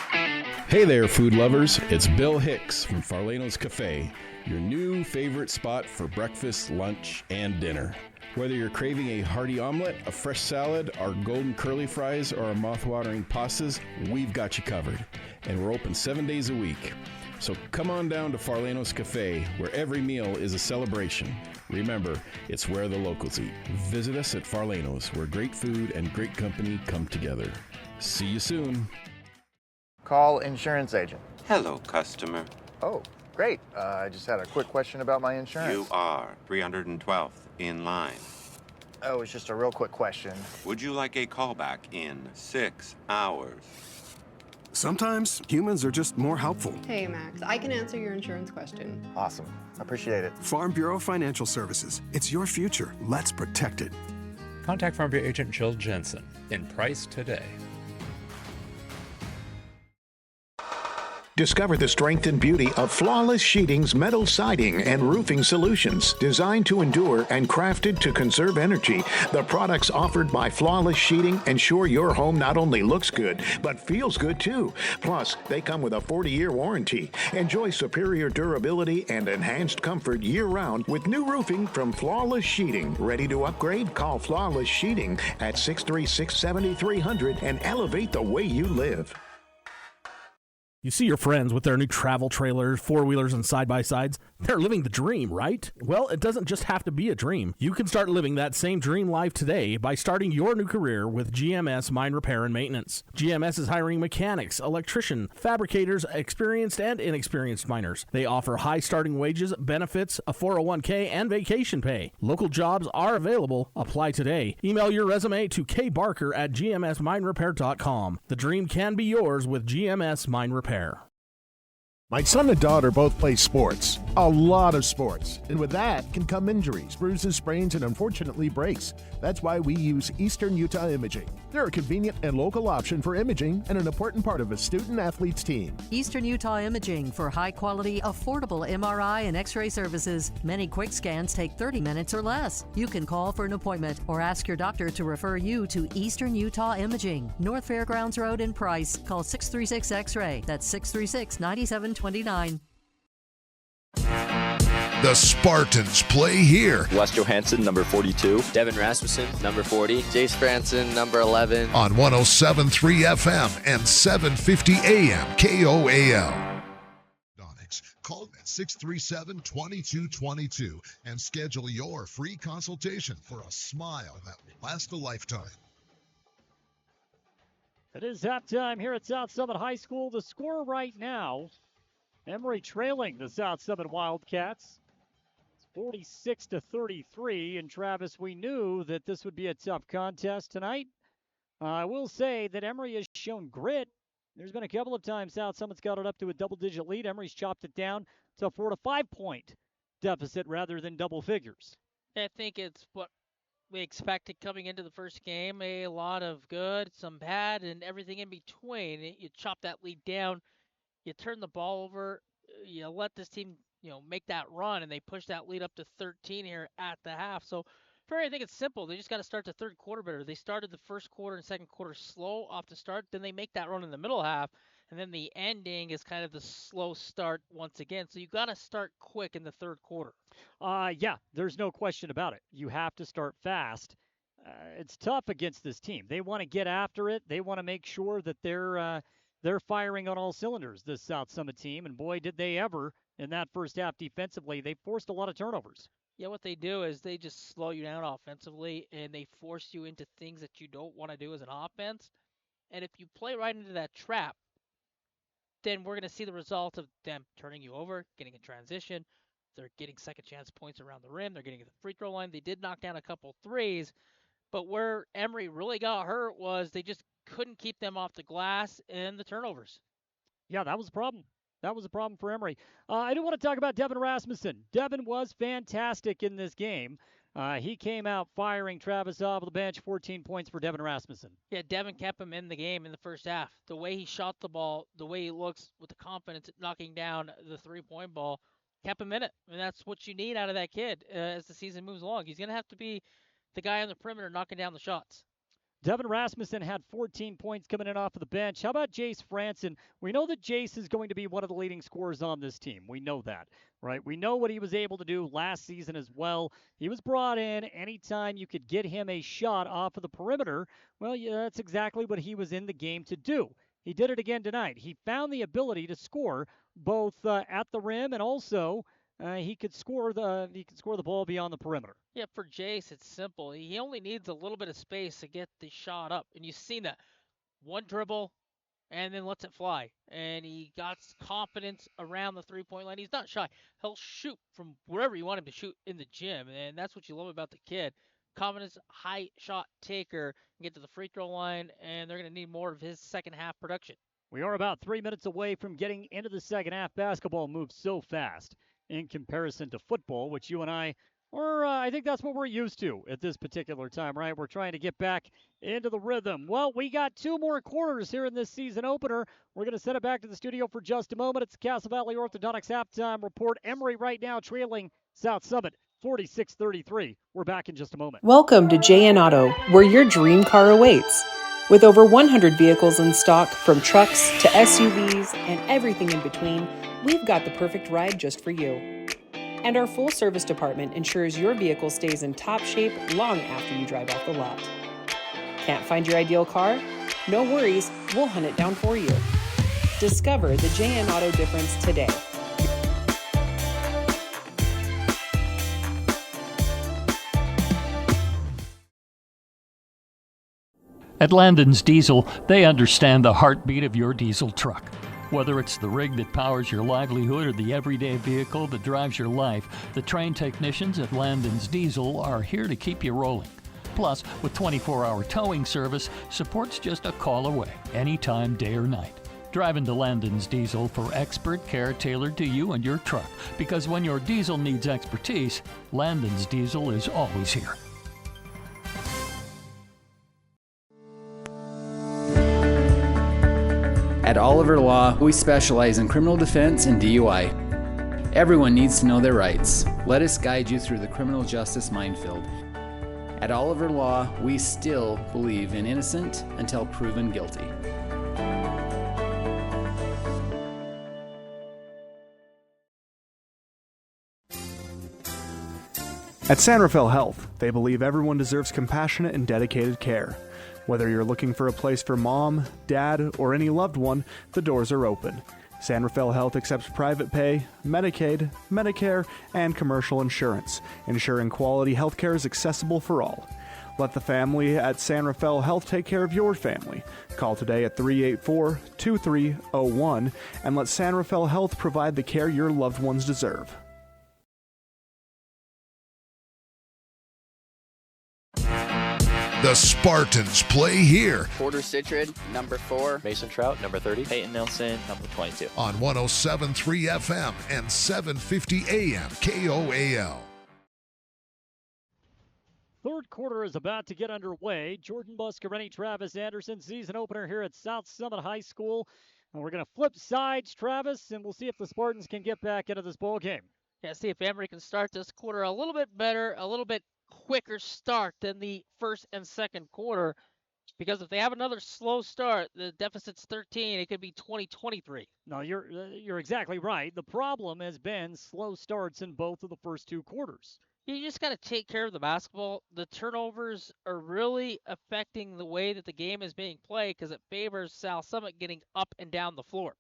Hey there, food lovers. It's Bill Hicks from Farlano's Cafe, your new favorite spot for breakfast, lunch, and dinner. Whether you're craving a hearty omelet, a fresh salad, our golden curly fries, or our mouth-watering pastas, we've got you covered. And we're open 7 days a week. So come on down to Farlano's Cafe, where every meal is a celebration. Remember, it's where the locals eat. Visit us at Farlano's, where great food and great company come together. See you soon. Call insurance agent. Hello, customer. Oh, great. I just had a quick question about my insurance. You are 312th in line. Oh, it's just a real quick question. Would you like a callback in 6 hours? Sometimes humans are just more helpful. Hey, Max, I can answer your insurance question. Awesome. Appreciate it. Farm Bureau Financial Services. It's your future. Let's protect it. Contact Farm Bureau agent Jill Jensen in Price today. Discover the strength and beauty of Flawless Sheeting's metal siding and roofing solutions. Designed to endure and crafted to conserve energy, the products offered by Flawless Sheeting ensure your home not only looks good, but feels good too. Plus, they come with a 40-year warranty. Enjoy superior durability and enhanced comfort year-round with new roofing from Flawless Sheeting. Ready to upgrade? Call Flawless Sheeting at 636-7300 and elevate the way you live. You see your friends with their new travel trailers, four-wheelers, and side-by-sides. They're living the dream, right? Well, it doesn't just have to be a dream. You can start living that same dream life today by starting your new career with GMS Mine Repair and Maintenance. GMS is hiring mechanics, electricians, fabricators, experienced and inexperienced miners. They offer high starting wages, benefits, a 401k, and vacation pay. Local jobs are available. Apply today. Email your resume to kbarker@gmsminerepair.com. The dream can be yours with GMS Mine Repair. My son and daughter both play sports, a lot of sports, and with that can come injuries, bruises, sprains, and unfortunately breaks. That's why we use Eastern Utah Imaging. They're a convenient and local option for imaging and an important part of a student-athlete's team. Eastern Utah Imaging for high-quality, affordable MRI and X-ray services. Many quick scans take 30 minutes or less. You can call for an appointment or ask your doctor to refer you to Eastern Utah Imaging, North Fairgrounds Road in Price. Call 636 X-ray. That's 636-9729. The Spartans play here. Wes Johansson, number 42. Devin Rasmussen, number 40. Jace Franson, number 11. On 107.3 FM and 750 AM KOAL. Call at 637-2222 and schedule your free consultation for a smile that will last a lifetime. It is halftime here at South Summit High School. The score right now, Emery trailing the South Summit Wildcats. It's 46-33. And Travis, we knew that this would be a tough contest tonight. I will say that Emery has shown grit. There's been a couple of times South Summit's got it up to a double-digit lead. Emery's chopped it down to a 4 to 5 point deficit rather than double figures. I think it's what we expected coming into the first game. A lot of good, some bad, and everything in between. You chop that lead down. You turn the ball over, you let this team, make that run, and they push that lead up to 13 here at the half. So for me, I think it's simple. They just got to start the third quarter better. They started the first quarter and second quarter slow off the start. Then they make that run in the middle half, and then the ending is kind of the slow start once again. So you got to start quick in the third quarter. Yeah, there's no question about it. You have to start fast. It's tough against this team. They want to get after it. They want to make sure that they're firing on all cylinders, this South Summit team, and boy, did they ever in that first half defensively. They forced a lot of turnovers. Yeah, what they do is they just slow you down offensively, and they force you into things that you don't want to do as an offense. And if you play right into that trap, then we're going to see the result of them turning you over, getting in transition. They're getting second chance points around the rim. They're getting to the free throw line. They did knock down a couple threes, but where Emery really got hurt was they just couldn't keep them off the glass and the turnovers. Yeah, that was a problem. That was a problem for Emery. I do want to talk about Devin Rasmussen. Devin was fantastic in this game. He came out firing Travis off the bench, 14 points for Devin Rasmussen. Yeah, Devin kept him in the game in the first half. The way he shot the ball, the way he looks with the confidence at knocking down the three-point ball, kept him in it. And that's what you need out of that kid as the season moves along. He's going to have to be the guy on the perimeter knocking down the shots. Devin Rasmussen had 14 points coming in off of the bench. How about Jace Franson? We know that Jace is going to be one of the leading scorers on this team. We know that, right? We know what he was able to do last season as well. He was brought in anytime you could get him a shot off of the perimeter. Well, yeah, that's exactly what he was in the game to do. He did it again tonight. He found the ability to score both at the rim and also he could score the ball beyond the perimeter. Yeah, for Jace, it's simple. He only needs a little bit of space to get the shot up. And you've seen that. One dribble, and then lets it fly. And he got confidence around the three-point line. He's not shy. He'll shoot from wherever you want him to shoot in the gym. And that's what you love about the kid. Confidence, high shot taker, get to the free throw line, and they're going to need more of his second half production. We are about 3 minutes away from getting into the second half. Basketball moves so fast in comparison to football, which you and I think that's what we're used to at this particular time, right? We're trying to get back into the rhythm. Well, we got 2 more quarters here in this season opener. We're going to send it back to the studio for just a moment. It's the Castle Valley Orthodontics halftime report. Emery right now trailing South Summit 46-33. We're back in just a moment. Welcome to JN Auto, where your dream car awaits. With over 100 vehicles in stock, from trucks to SUVs and everything in between, we've got the perfect ride just for you. And our full service department ensures your vehicle stays in top shape long after you drive off the lot. Can't find your ideal car? No worries, we'll hunt it down for you. Discover the JN Auto difference today. At Landon's Diesel, they understand the heartbeat of your diesel truck. Whether it's the rig that powers your livelihood or the everyday vehicle that drives your life, the trained technicians at Landon's Diesel are here to keep you rolling. Plus, with 24-hour towing service, support's just a call away, anytime, day or night. Drive into Landon's Diesel for expert care tailored to you and your truck, because when your diesel needs expertise, Landon's Diesel is always here. At Oliver Law, we specialize in criminal defense and DUI. Everyone needs to know their rights. Let us guide you through the criminal justice minefield. At Oliver Law, we still believe in innocent until proven guilty. At San Rafael Health, they believe everyone deserves compassionate and dedicated care. Whether you're looking for a place for mom, dad, or any loved one, the doors are open. San Rafael Health accepts private pay, Medicaid, Medicare, and commercial insurance, ensuring quality health care is accessible for all. Let the family at San Rafael Health take care of your family. Call today at 384-2301 and let San Rafael Health provide the care your loved ones deserve. The Spartans play here. Porter Citrid, number 4. Mason Trout, number 30. Peyton Nelson, number 22. On 107.3 FM and 750 AM KOAL. Third quarter is about to get underway. Jordan Buscarini, Travis Anderson, season opener here at South Summit High School. And we're going to flip sides, Travis, and we'll see if the Spartans can get back into this ball game. Yeah, see if Emery can start this quarter a little bit better, a little bit quicker start than the first and second quarter, because if they have another slow start, the deficit's 13, it could be 20-23. No, you're exactly right. The problem has been slow starts in both of the first 2 quarters. You just got to take care of the basketball. The turnovers are really affecting the way that the game is being played because it favors South Summit getting up and down the floor.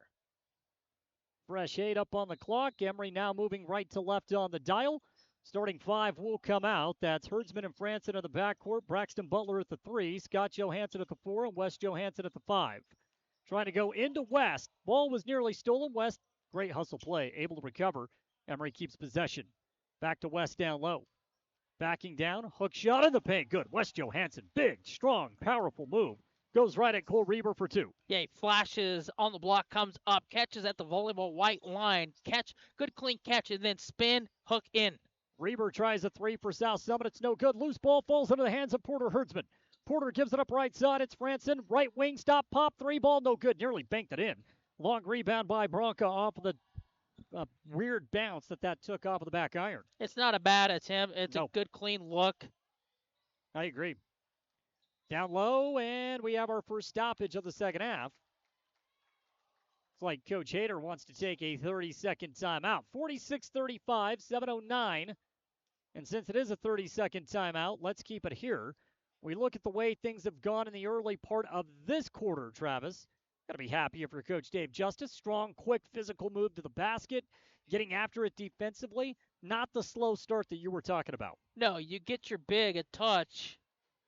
Fresh 8 up on the clock. Emery now moving right to left on the dial. Starting 5 will come out. That's Herdsman and Franson in the backcourt. Braxton Butler at the 3. Scott Johansson at the 4. And West Johansson at the 5. Trying to go into West. Ball was nearly stolen. West, great hustle play. Able to recover. Emery keeps possession. Back to West down low. Backing down. Hook shot in the paint. Good. West Johansson. Big, strong, powerful move. Goes right at Cole Reber for 2. Yeah, he flashes on the block, comes up, catches at the volleyball white line. Catch, good clean catch, and then spin, hook in. Reber tries a three for South Summit. It's no good. Loose ball falls into the hands of Porter Herdsman. Porter gives it up right side. It's Franson. Right wing stop, pop, three ball, no good. Nearly banked it in. Long rebound by Bronca off of the weird bounce that took off of the back iron. It's not a bad attempt. It's a good, clean look. I agree. Down low, and we have our first stoppage of the second half. It's like Coach Hader wants to take a 30-second timeout. 46-35, 7:09. And since it is a 30-second timeout, let's keep it here. We look at the way things have gone in the early part of this quarter, Travis. Got to be happy if you're Coach Dave Justice. Strong, quick, physical move to the basket, getting after it defensively. Not the slow start that you were talking about. No, you get your big a touch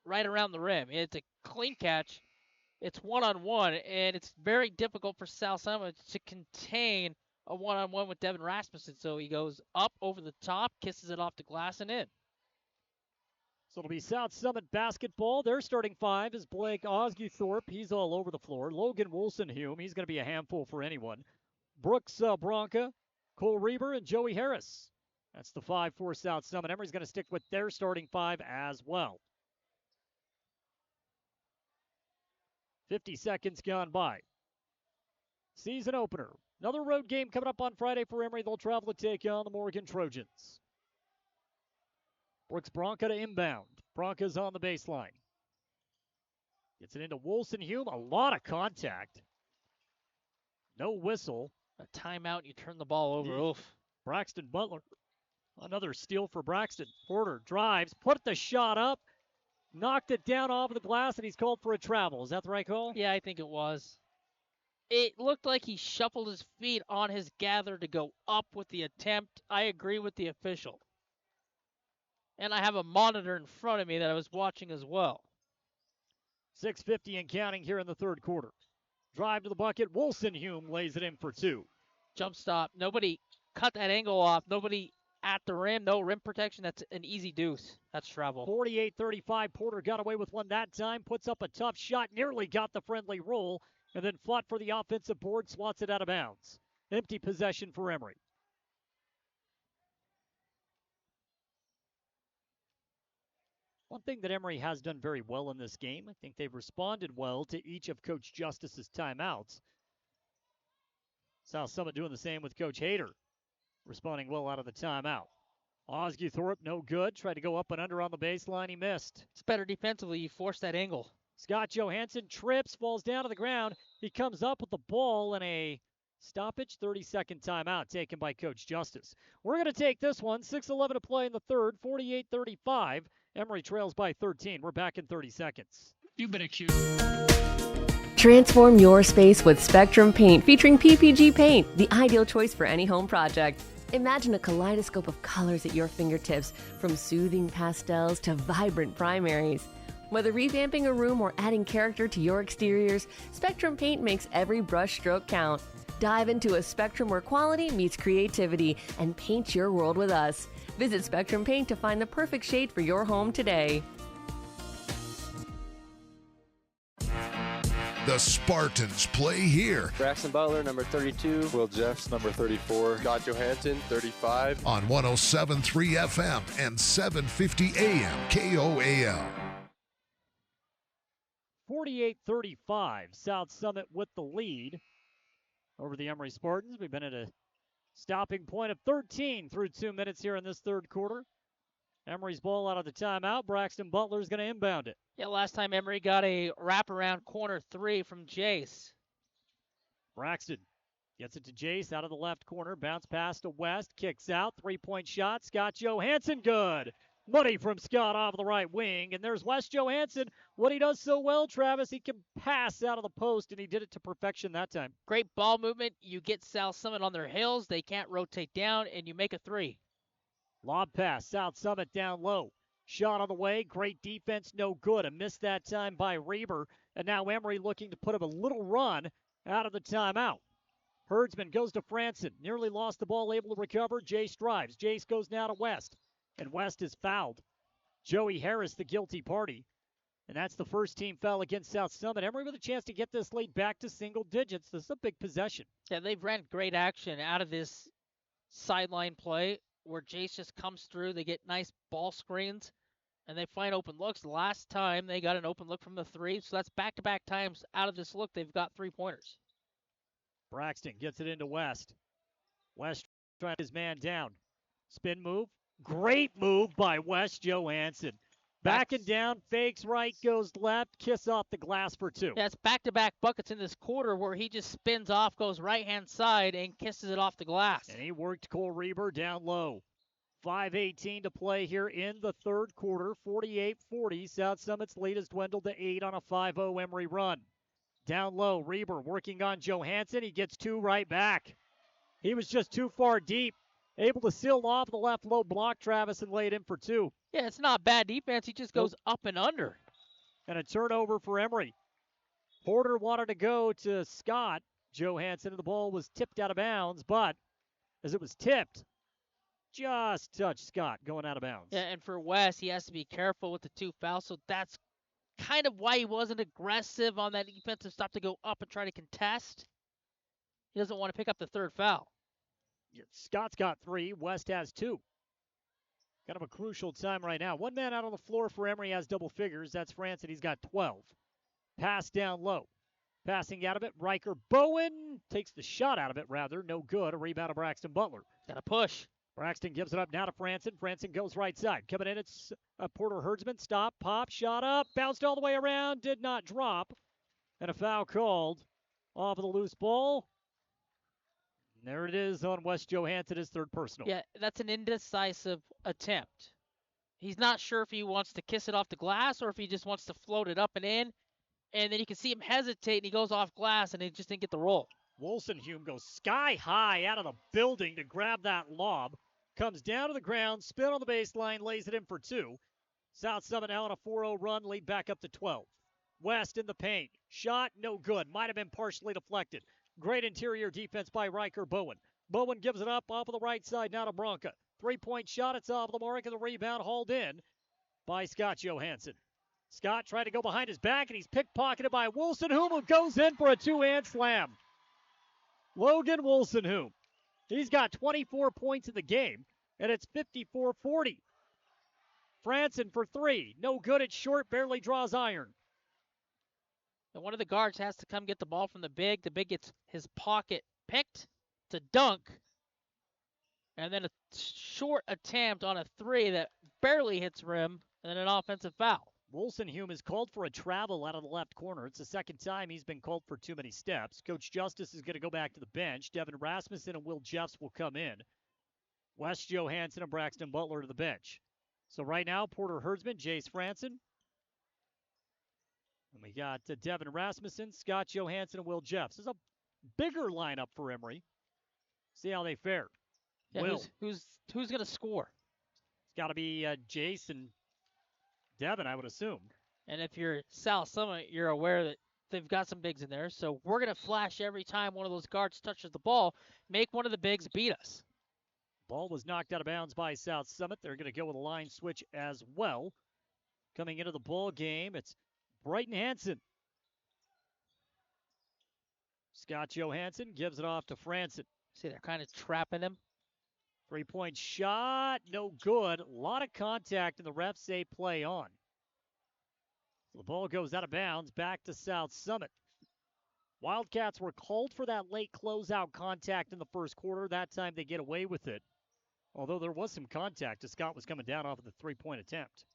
right around the rim. It's a clean catch. It's one-on-one, and it's very difficult for South Summit to contain a one-on-one with Devin Rasmussen. So he goes up over the top, kisses it off the glass, and in. So it'll be South Summit basketball. Their starting five is Blake Osguthorpe. He's all over the floor. Logan Wilson-Hume. He's going to be a handful for anyone. Brooks Bronca, Cole Reber, and Joey Harris. That's the 5 for South Summit. Emery's going to stick with their starting five as well. 50 seconds gone by. Season opener. Another road game coming up on Friday for Emery. They'll travel to take on the Morgan Trojans. Brooks Bronca to inbound. Bronca's on the baseline. Gets it into Wilson-Hume. A lot of contact. No whistle. A timeout, you turn the ball over. Oof. Braxton Butler. Another steal for Braxton. Porter drives, put the shot up, knocked it down off the glass, and he's called for a travel. Is that the right call? Yeah, I think it was. It looked like he shuffled his feet on his gather to go up with the attempt. I agree with the official. And I have a monitor in front of me that I was watching as well. 6:50 and counting here in the third quarter. Drive to the bucket. Wilson-Hume lays it in for two. Jump stop. Nobody cut that angle off. Nobody at the rim. No rim protection. That's an easy deuce. That's travel. 48-35. Porter got away with one that time. Puts up a tough shot. Nearly got the friendly roll. And then fought for the offensive board. Swats it out of bounds. Empty possession for Emery. One thing that Emery has done very well in this game, I think they've responded well to each of Coach Justice's timeouts. South Summit doing the same with Coach Hader, responding well out of the timeout. Osguthorpe, no good. Tried to go up and under on the baseline. He missed. It's better defensively. You force that angle. Scott Johansson trips, falls down to the ground. He comes up with the ball in a stoppage, 30-second timeout taken by Coach Justice. We're going to take this one. 6:11 to play in the third, 48-35. Emery trails by 13. We're back in 30 seconds. You've been accused. Transform your space with Spectrum Paint featuring PPG paint, the ideal choice for any home project. Imagine a kaleidoscope of colors at your fingertips, from soothing pastels to vibrant primaries. Whether revamping a room or adding character to your exteriors, Spectrum Paint makes every brush stroke count. Dive into a spectrum where quality meets creativity and paint your world with us. Visit Spectrum Paint to find the perfect shade for your home today. The Spartans play here. Braxton Butler, number 32. Will Jeffs, number 34. Scott Johansson, 35. On 107.3 FM and 750 AM KOAL. 48-35. South Summit with the lead over the Emery Spartans. We've been at a stopping point of 13 through 2 minutes here in this third quarter. Emery's ball out of the timeout. Braxton Butler's going to inbound it. Yeah, last time Emery got a wraparound corner three from Jace. Braxton gets it to Jace out of the left corner. Bounce pass to West. Kicks out. Three-point shot. Scott Johansson, good. Money from Scott off the right wing. And there's West Johansson. What he does so well, Travis, he can pass out of the post, and he did it to perfection that time. Great ball movement. You get South Summit on their heels. They can't rotate down, and you make a three. Lob pass. South Summit down low. Shot on the way. Great defense. No good. A miss that time by Reber. And now Emery looking to put up a little run out of the timeout. Herdsman goes to Franson. Nearly lost the ball. Able to recover. Jace drives. Jace goes now to West. And West is fouled. Joey Harris, the guilty party. And that's the first team foul against South Summit. Emery with a chance to get this lead back to single digits. This is a big possession. Yeah, they've ran great action out of this sideline play where Jace just comes through. They get nice ball screens, and they find open looks. Last time they got an open look from the 3, so that's back-to-back times out of this look they've got 3-pointers. Braxton gets it into West. West trying his man down. Spin move. Great move by West Johansson. Backing down, fakes right, goes left, kiss off the glass for 2. Yeah, it's back-to-back buckets in this quarter where he just spins off, goes right-hand side, and kisses it off the glass. And he worked Cole Reber down low. 5:18 to play here in the third quarter. 48-40. South Summit's lead has dwindled to 8 on a 5-0 Emery run. Down low, Reber working on Johansson. He gets 2 right back. He was just too far deep. Able to seal off the left low block, Travis, and laid in for 2. Yeah, it's not bad defense. He just goes up and under. And a turnover for Emery. Porter wanted to go to Scott Johansson, and the ball was tipped out of bounds, but as it was tipped, just touched Scott going out of bounds. Yeah, and for West, he has to be careful with the 2 fouls, so that's kind of why he wasn't aggressive on that defensive stop to go up and try to contest. He doesn't want to pick up the 3rd foul. Scott's got 3. West has 2. Kind of a crucial time right now. One man out on the floor for Emery has double figures. That's Franson. He's got 12. Pass down low. Passing out of it. Riker Bowen takes the shot out of it, rather. No good. A rebound of Braxton Butler. Got a push. Braxton gives it up now to Franson. Franson goes right side. Coming in, it's Porter Herdsman. Stop, pop, shot up. Bounced all the way around. Did not drop. And a foul called off of the loose ball. And there it is on West Johansson, his 3rd personal. Yeah, that's an indecisive attempt. He's not sure if he wants to kiss it off the glass or if he just wants to float it up and in. And then you can see him hesitate, and he goes off glass, and he just didn't get the roll. Wolstenhume goes sky high out of the building to grab that lob. Comes down to the ground, spin on the baseline, lays it in for 2. South Summit now on a 4-0 run, lead back up to 12. West in the paint. Shot, no good. Might have been partially deflected. Great interior defense by Riker Bowen. Bowen gives it up off of the right side now to Bronca. 3-point shot, it's off the mark, and the rebound hauled in by Scott Johansson. Scott tried to go behind his back, and he's pickpocketed by Wolstenhume, who goes in for a 2-hand slam. Logan Wolstenhume. He's got 24 points in the game, and it's 54-40. Franson for 3. No good. It's short, barely draws iron. And one of the guards has to come get the ball from the big. The big gets his pocket picked to dunk. And then a short attempt on a 3 that barely hits rim, and then an offensive foul. Wolstenhume is called for a travel out of the left corner. It's the second time he's been called for too many steps. Coach Justice is going to go back to the bench. Devin Rasmussen and Will Jeffs will come in. West Johansson and Braxton Butler to the bench. So right now, Porter Herdsman, Jace Franson. And we got Devin Rasmussen, Scott Johansson, and Will Jeffs. This is a bigger lineup for Emery. See how they fare. Yeah, Will. Who's going to score? It's got to be Jace and Devin, I would assume. And if you're South Summit, you're aware that they've got some bigs in there. So we're going to flash every time one of those guards touches the ball. Make one of the bigs beat us. Ball was knocked out of bounds by South Summit. They're going to go with a line switch as well. Coming into the ball game, it's Brighton Hansen. Scott Johansson gives it off to Franson. See, they're kind of trapping him. 3-point shot, no good. A lot of contact, and the refs say play on. So the ball goes out of bounds, back to South Summit. Wildcats were called for that late closeout contact in the first quarter. That time they get away with it. Although there was some contact as Scott was coming down off of the 3-point attempt.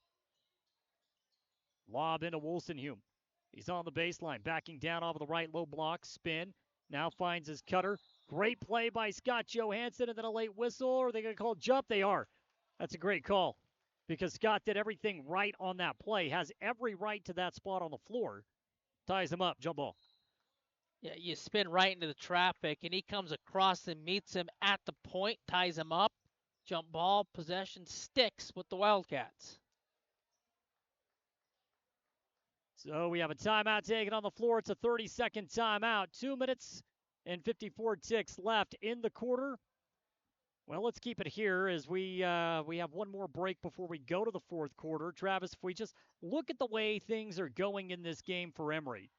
Lob into Wolstenhume. He's on the baseline, backing down off of the right low block, spin. Now finds his cutter. Great play by Scott Johansson, and then a late whistle. Are they going to call jump? They are. That's a great call because Scott did everything right on that play, has every right to that spot on the floor. Ties him up, jump ball. Yeah, you spin right into the traffic, and he comes across and meets him at the point, ties him up. Jump ball, possession sticks with the Wildcats. So we have a timeout taken on the floor. It's a 30-second timeout. 2 minutes and 54 ticks left in the quarter. Well, let's keep it here as we have one more break before we go to the fourth quarter. Travis, if we just look at the way things are going in this game for Emery.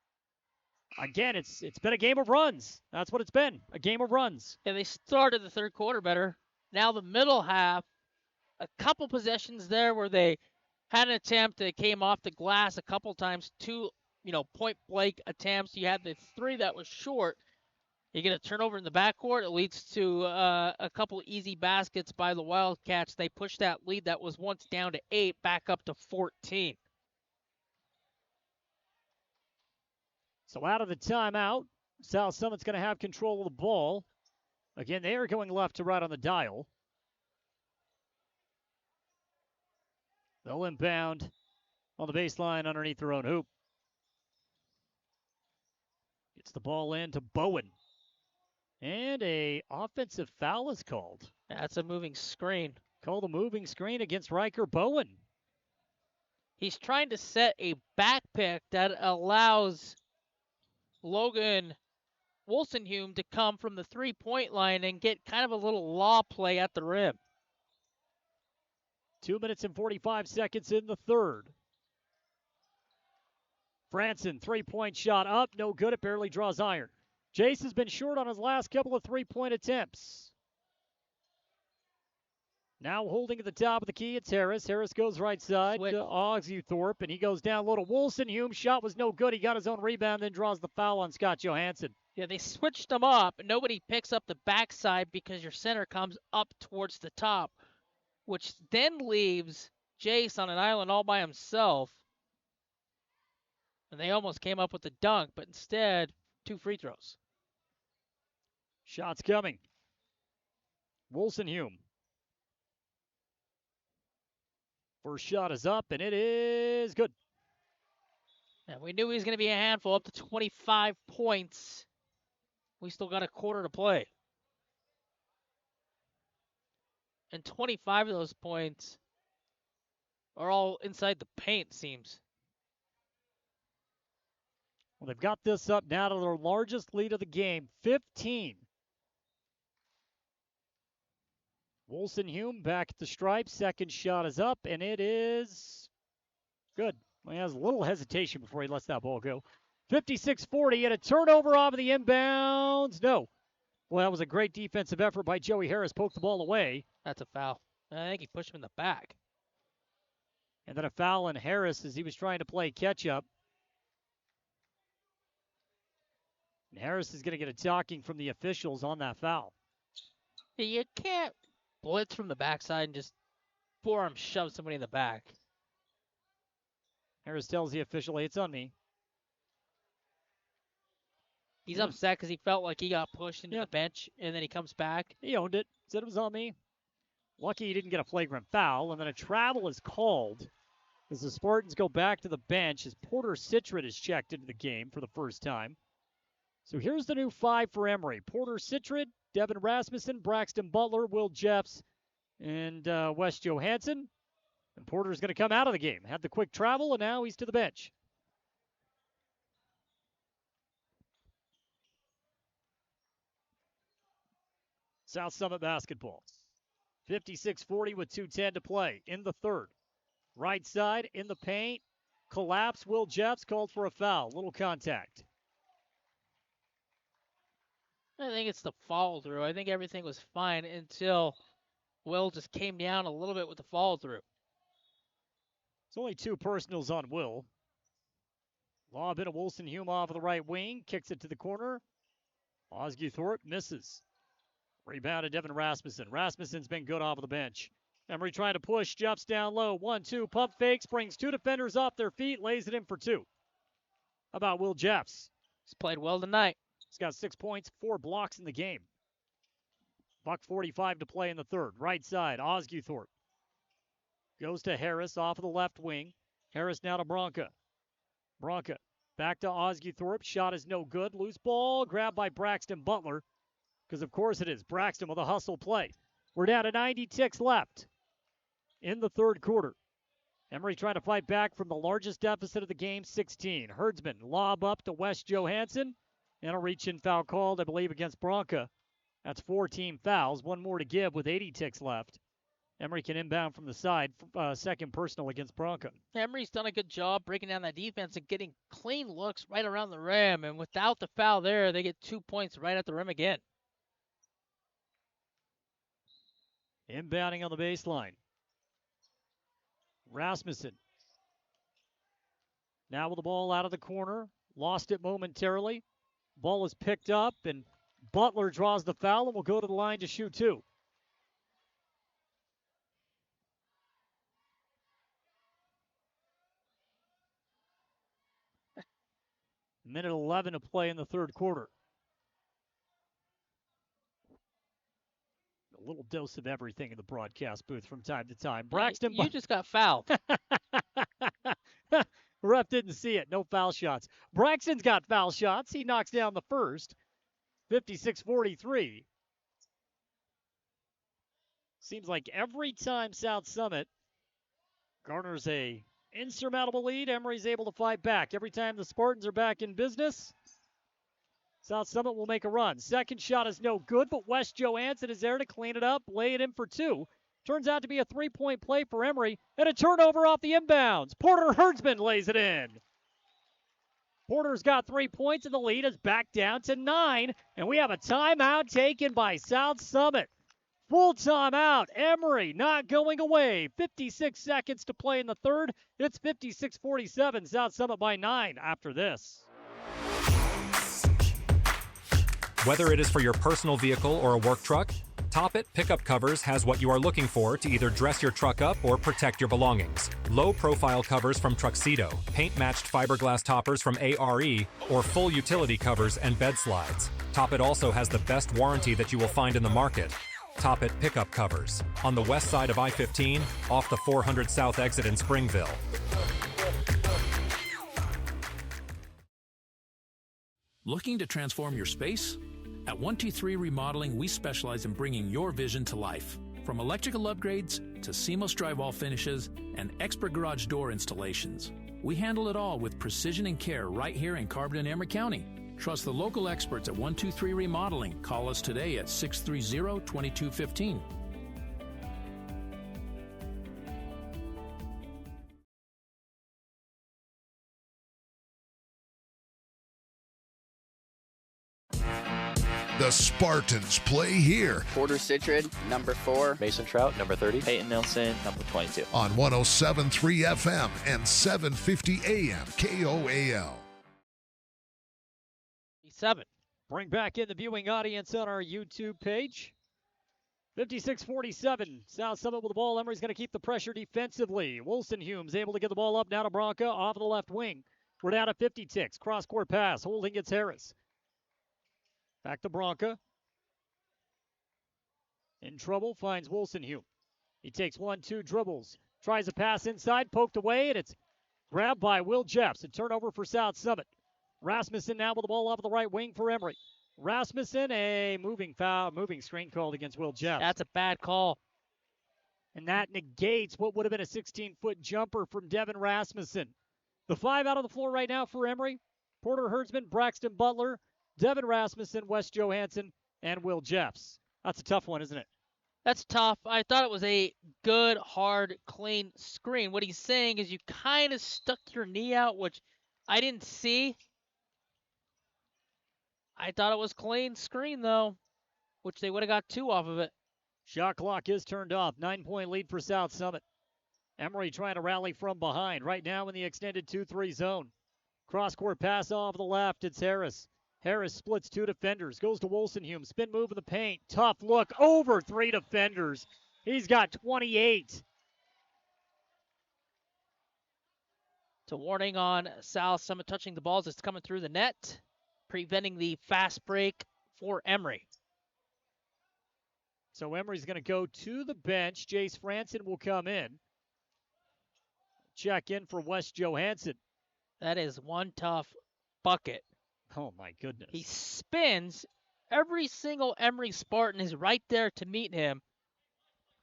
Again, it's been a game of runs. That's what it's been, a game of runs. Yeah, they started the third quarter better. Now the middle half, a couple possessions there where they had an attempt that came off the glass a couple times, two, point blank attempts. You had the three that was short. You get a turnover in the backcourt. It leads to a couple easy baskets by the Wildcats. They push that lead that was once down to 8 back up to 14. So out of the timeout, South Summit's going to have control of the ball. Again, they are going left to right on the dial. They'll inbound on the baseline underneath their own hoop. Gets the ball in to Bowen. And a offensive foul is called. That's a moving screen. Called a moving screen against Riker Bowen. He's trying to set a back pick that allows Logan Wolstenhume to come from the three-point line and get kind of a little law play at the rim. 2 minutes and 45 seconds in the third. Franson, three-point shot up, no good. It barely draws iron. Jace has been short on his last couple of three-point attempts. Now holding at the top of the key, it's Harris. Harris goes right side to Oxuthorpe, and he goes down low to Wolstenhume. Shot was no good. He got his own rebound, then draws the foul on Scott Johansson. Yeah, they switched them up. Nobody picks up the backside because your center comes up towards the top, which then leaves Jace on an island all by himself. And they almost came up with the dunk, but instead, 2 free throws. Shots coming. Wolstenhume. First shot is up, and it is good. And we knew he was going to be a handful, up to 25 points. We still got a quarter to play. And 25 of those points are all inside the paint, seems. Well, they've got this up now to their largest lead of the game, 15. Wolstenhume back at the stripe. Second shot is up, and it is good. Well, he has a little hesitation before he lets that ball go. 56-40, and a turnover off of the inbounds. No. Well, that was a great defensive effort by Joey Harris. Poked the ball away. That's a foul. I think he pushed him in the back. And then a foul on Harris as he was trying to play catch-up. And Harris is going to get a talking from the officials on that foul. You can't blitz from the backside and just forearm shove somebody in the back. Harris tells the official, hey, it's on me. He's upset because he felt like he got pushed into the bench, and then he comes back. He owned it. Said it was on me. Lucky he didn't get a flagrant foul, and then a travel is called as the Spartans go back to the bench as Porter Citrin is checked into the game for the first time. So here's the new 5 for Emery. Porter Citrin, Devin Rasmussen, Braxton Butler, Will Jeffs, and Wes Johansson. And Porter's going to come out of the game. Had the quick travel, and now he's to the bench. South Summit basketball. 56-40 with 2:10 to play in the third. Right side in the paint. Collapse. Will Jeffs called for a foul. Little contact. I think it's the follow through. I think everything was fine until Will just came down a little bit with the follow through. It's only 2 personals on Will. Lob into Wolstenhume off of the right wing. Kicks it to the corner. Oxuthorpe misses. Rebounded Devin Rasmussen. Rasmussen's been good off of the bench. Emery trying to push. Jeffs down low. 1-2. Pump fakes. Brings 2 defenders off their feet. Lays it in for 2. How about Will Jeffs? He's played well tonight. He's got 6 points, 4 blocks in the game. $1:45 to play in the third. Right side. Oxuthorpe. Goes to Harris off of the left wing. Harris now to Bronca. Bronca back to Oxuthorpe. Shot is no good. Loose ball. Grabbed by Braxton Butler. Because, of course, it is. Braxton with a hustle play. We're down to 90 ticks left in the third quarter. Emery trying to fight back from the largest deficit of the game, 16. Herdsman lob up to Wes Johansson. And a reach-in foul called, I believe, against Bronca. That's 4 team fouls. 1 more to give with 80 ticks left. Emery can inbound from the side. Second personal against Bronca. Emery's done a good job breaking down that defense and getting clean looks right around the rim. And without the foul there, they get 2 points right at the rim again. Inbounding on the baseline. Rasmussen. Now with the ball out of the corner. Lost it momentarily. Ball is picked up, and Butler draws the foul and will go to the line to shoot two. Minute 11 to play in the third quarter. A little dose of everything in the broadcast booth from time to time. Braxton, you just got fouled. Ref didn't see it. No foul shots. Braxton's got foul shots. He knocks down the first. 56-43. Seems like every time South Summit garners a insurmountable lead, Emery's able to fight back. Every time the Spartans are back in business, South Summit will make a run. Second shot is no good, but Wes Johansson is there to clean it up, lay it in for two. Turns out to be a three-point play for Emery, and a turnover off the inbounds. Porter Herdsman lays it in. Porter's got 3 points, and the lead is back down to 9, and we have a timeout taken by South Summit. Full timeout. Emery not going away. 56 seconds to play in the third. It's 56-47. South Summit by 9 after this. Whether it is for your personal vehicle or a work truck, Toppet Pickup Covers has what you are looking for to either dress your truck up or protect your belongings. Low-profile covers from Truxedo, paint-matched fiberglass toppers from ARE, or full utility covers and bed slides. Toppet also has the best warranty that you will find in the market. Toppet Pickup Covers, on the west side of I-15, off the 400 South exit in Springville. Looking to transform your space? At 123 Remodeling, we specialize in bringing your vision to life. From electrical upgrades to seamless drywall finishes and expert garage door installations, we handle it all with precision and care right here in Carbon and Emery County. Trust the local experts at 123 Remodeling. Call us today at 630-2215. The Spartans play here. Porter Citrid, number 4. Mason Trout, number 30. Peyton Nelson, number 22. On 107.3 FM and 750 AM KOAL. 7. Bring back in the viewing audience on our YouTube page. 56-47. South Summit with the ball. Emery's going to keep the pressure defensively. Wolstenhume's able to get the ball up now to Bronca off of the left wing. We're down to 50 ticks. Cross-court pass. Holding gets Harris. Back to Bronca. In trouble, finds Wolstenhume. He takes 1-2 dribbles. Tries a pass inside, poked away, and it's grabbed by Will Jeffs. A turnover for South Summit. Rasmussen now with the ball off of the right wing for Emery. Rasmussen, a moving screen called against Will Jeffs. That's a bad call. And that negates what would have been a 16-foot jumper from Devin Rasmussen. The 5 out of the floor right now for Emery. Porter Herdsman, Braxton Butler, Devin Rasmussen, Wes Johansson, and Will Jeffs. That's a tough one, isn't it? That's tough. I thought it was a good, hard, clean screen. What he's saying is you kind of stuck your knee out, which I didn't see. I thought it was clean screen, though, which they would have got 2 off of it. Shot clock is turned off. 9-point lead for South Summit. Emery trying to rally from behind. Right now in the extended 2-3 zone. Cross-court pass off the left. It's Harris. Harris splits 2 defenders. Goes to Wolstenhume. Spin move in the paint. Tough look. Over 3 defenders. He's got 28. It's a warning on South Summit touching the balls. It's coming through the net, preventing the fast break for Emery. So Emery's going to go to the bench. Jace Franson will come in. Check in for Wes Johansson. That is one tough bucket. Oh, my goodness. He spins. Every single Emery Spartan is right there to meet him.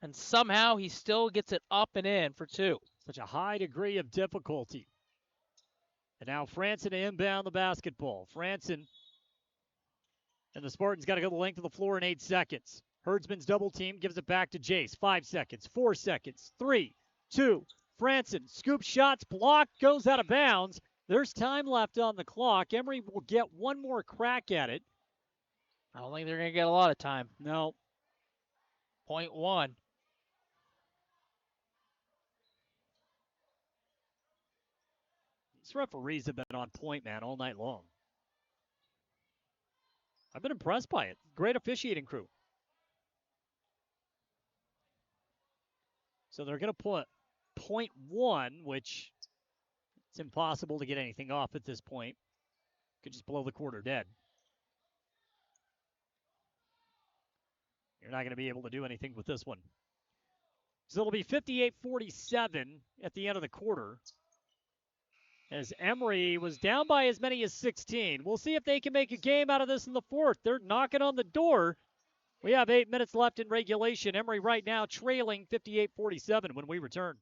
And somehow he still gets it up and in for 2. Such a high degree of difficulty. And now Franson to inbound the basketball. Franson and the Spartans got to go the length of the floor in 8 seconds. Herdsman's double team gives it back to Jace. 5 seconds, 4 seconds, 3, 2. Franson, scoop shots, blocked, goes out of bounds. There's time left on the clock. Emery will get one more crack at it. I don't think they're going to get a lot of time. No. Point 1. These referees have been on point, man, all night long. I've been impressed by it. Great officiating crew. So they're going to put .1, which it's impossible to get anything off at this point. Could just blow the quarter dead. You're not going to be able to do anything with this one. So it'll be 58-47 at the end of the quarter, as Emery was down by as many as 16. We'll see if they can make a game out of this in the fourth. They're knocking on the door. We have 8 minutes left in regulation. Emery right now trailing 58-47 when we return.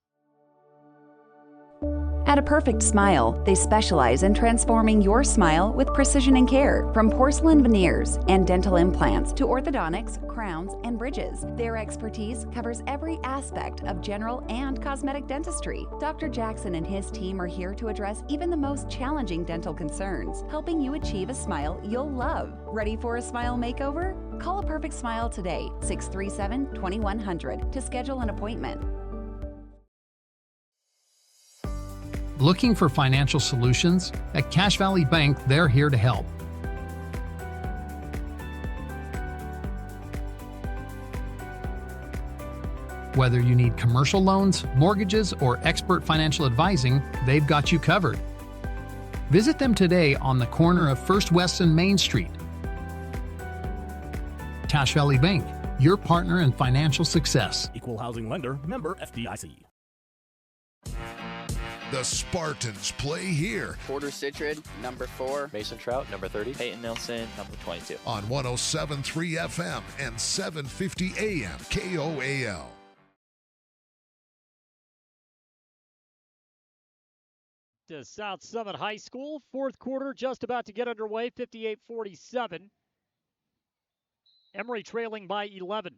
At A Perfect Smile, they specialize in transforming your smile with precision and care. From porcelain veneers and dental implants to orthodontics, crowns, and bridges, their expertise covers every aspect of general and cosmetic dentistry. Dr. Jackson and his team are here to address even the most challenging dental concerns, helping you achieve a smile you'll love. Ready for a smile makeover? Call A Perfect Smile today, 637-2100, to schedule an appointment. Looking for financial solutions? At Cache Valley Bank, they're here to help. Whether you need commercial loans, mortgages, or expert financial advising, they've got you covered. Visit them today on the corner of First West and Main Street. Cache Valley Bank, your partner in financial success. Equal housing lender, member FDIC. The Spartans play here. Porter Citrid, number 4. Mason Trout, number 30. Peyton Nelson, number 22. On 107.3 FM and 750 AM KOAL. To South Summit High School, fourth quarter just about to get underway, 58-47. Emery trailing by 11.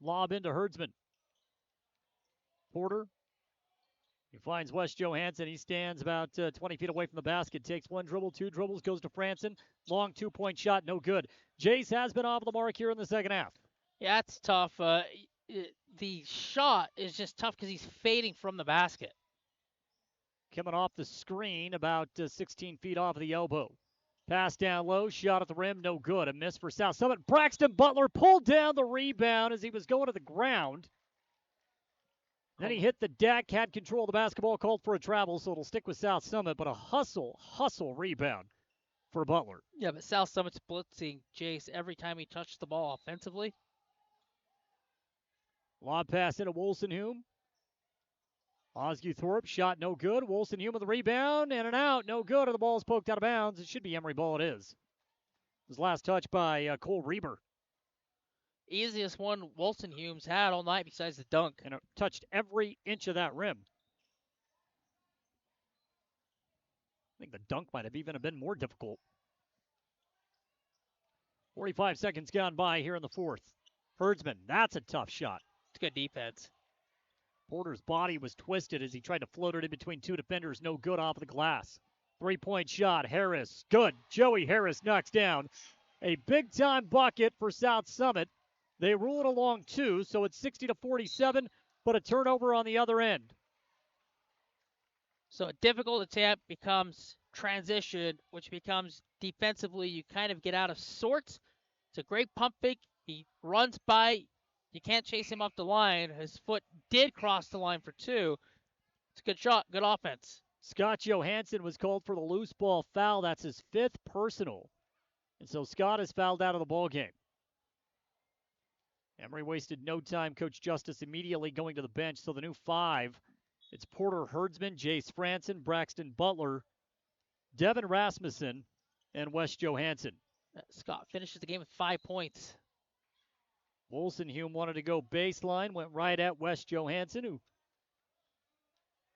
Lob into Herdsman. Porter. He finds Wes Johansson. He stands about 20 feet away from the basket. Takes one dribble, two dribbles, goes to Franson. Long two-point shot, no good. Jace has been off the mark here in the second half. Yeah, it's tough. The shot is just tough because he's fading from the basket. Coming off the screen, about 16 feet off of the elbow. Pass down low, shot at the rim, no good. A miss for South Summit. Braxton Butler pulled down the rebound as he was going to the ground. Then he hit the deck, had control of the basketball, called for a travel, so it'll stick with South Summit, but a hustle rebound for Butler. Yeah, but South Summit's blitzing Jace every time he touched the ball offensively. Lob pass into Wolstenhume. Osgood-Thorpe shot no good. Wolstenhume with the rebound and an out, no good, or the ball's poked out of bounds. It should be Emery ball, it is. His last touch by Cole Reber. Easiest one Wolstenhume's had all night besides the dunk. And it touched every inch of that rim. I think the dunk might have even been more difficult. 45 seconds gone by here in the fourth. Herdsman, that's a tough shot. It's good defense. Porter's body was twisted as he tried to float it in between two defenders. No good off of the glass. Three-point shot. Harris, good. Joey Harris knocks down a big-time bucket for South Summit. They rule it along two, so it's 60-47, but a turnover on the other end. So a difficult attempt becomes transition, which becomes defensively you kind of get out of sorts. It's a great pump fake. He runs by. You can't chase him up the line. His foot did cross the line for two. It's a good shot, good offense. Scott Johansson was called for the loose ball foul. That's his fifth personal. And so Scott is fouled out of the ball game. Emery wasted no time. Coach Justice immediately going to the bench. So the new five, it's Porter Herdsman, Jace Franson, Braxton Butler, Devin Rasmussen, and Wes Johansson. Scott finishes the game with 5 points. Wolstenhume wanted to go baseline, went right at Wes Johansson, who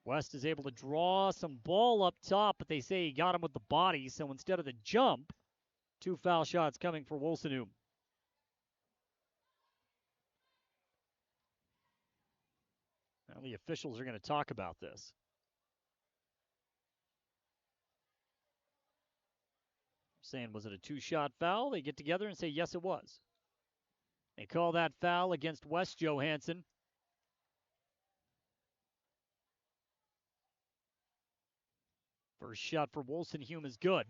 West is able to draw some ball up top, but they say he got him with the body. So instead of the jump, 2 foul shots coming for Wolstenhume. Now the officials are going to talk about this. Saying, was it a 2-shot foul? They get together and say, yes, it was. They call that foul against Wes Johansson. First shot for Wolstenhume is good.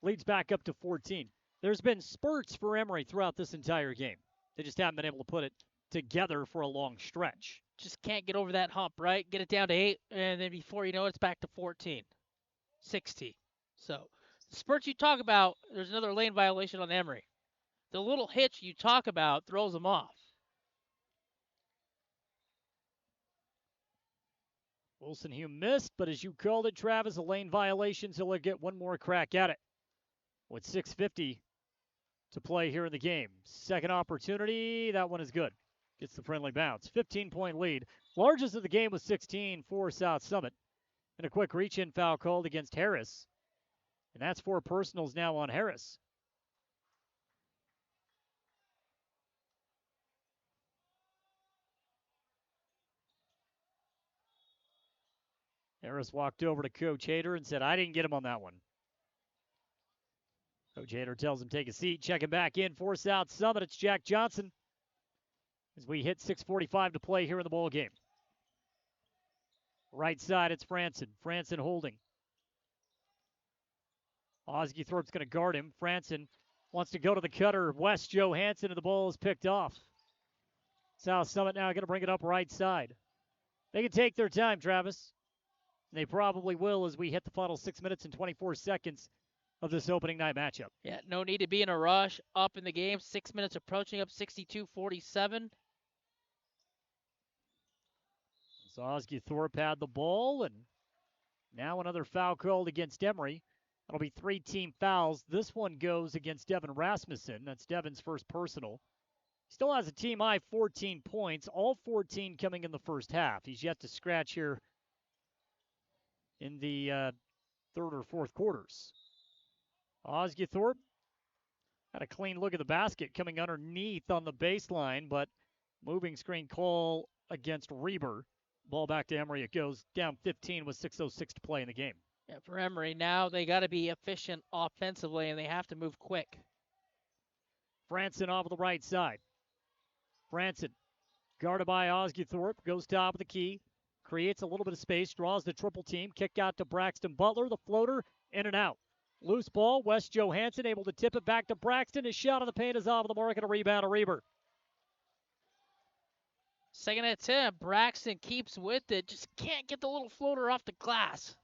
Leads back up to 14. There's been spurts for Emery throughout this entire game. They just haven't been able to put it together for a long stretch. Just can't get over that hump, right? Get it down to 8, and then before you know it, it's back to 14, 16. So, the spurts you talk about, there's another lane violation on Emery. The little hitch you talk about throws them off. Wolstenhume missed, but as you called it, Travis, a lane violation, so he'll get one more crack at it. With 6:50 to play here in the game. Second opportunity, that one is good. Gets the friendly bounce. 15-point lead. Largest of the game was 16 for South Summit. And a quick reach-in foul called against Harris. And that's 4 personals now on Harris. Harris walked over to Coach Hader and said, I didn't get him on that one. Coach Hader tells him take a seat. Checking back in for South Summit. It's Jack Johnson as we hit 6:45 to play here in the ball game. Right side, it's Franson. Franson holding. Osgethorpe's going to guard him. Franson wants to go to the cutter. West Johansson, and the ball is picked off. South Summit now going to bring it up right side. They can take their time, Travis. And they probably will as we hit the final 6 minutes and 24 seconds of this opening night matchup. Yeah, no need to be in a rush. Up in the game, 6 minutes approaching, up 62-47. So Osgethorpe had the ball, and now another foul called against Emery. That'll be 3 team fouls. This one goes against Devin Rasmussen. That's Devin's first personal. He still has a team high 14 points, all 14 coming in the first half. He's yet to scratch here in the third or fourth quarters. Osgethorpe had a clean look at the basket coming underneath on the baseline, but moving screen call against Reber. Ball back to Emery. It goes down 15 with 6:06 to play in the game. Yeah, for Emery, now they got to be efficient offensively, and they have to move quick. Franson off of the right side. Franson, guarded by Osgethorpe, goes top of the key, creates a little bit of space, draws the triple team, kick out to Braxton Butler, the floater, in and out. Loose ball, West Johansson able to tip it back to Braxton. His shot on the paint is off the mark and a rebound to Reber. Second attempt, Braxton keeps with it, just can't get the little floater off the glass.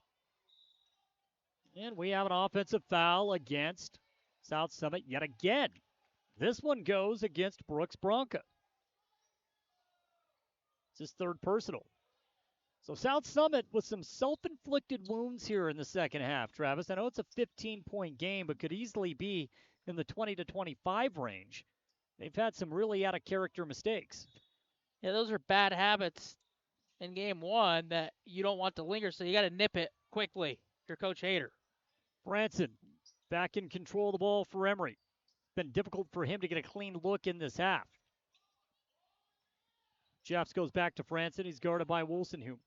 And we have an offensive foul against South Summit yet again. This one goes against Brooks Bronca. It's his third personal. So South Summit with some self-inflicted wounds here in the second half, Travis. I know it's a 15-point game, but could easily be in the 20 to 25 range. They've had some really out-of-character mistakes. Yeah, those are bad habits in game one that you don't want to linger, so you got to nip it quickly. Your Coach Hader. Franson back in control of the ball for Emery. Been difficult for him to get a clean look in this half. Jeffs goes back to Franson. He's guarded by Wolstenhume.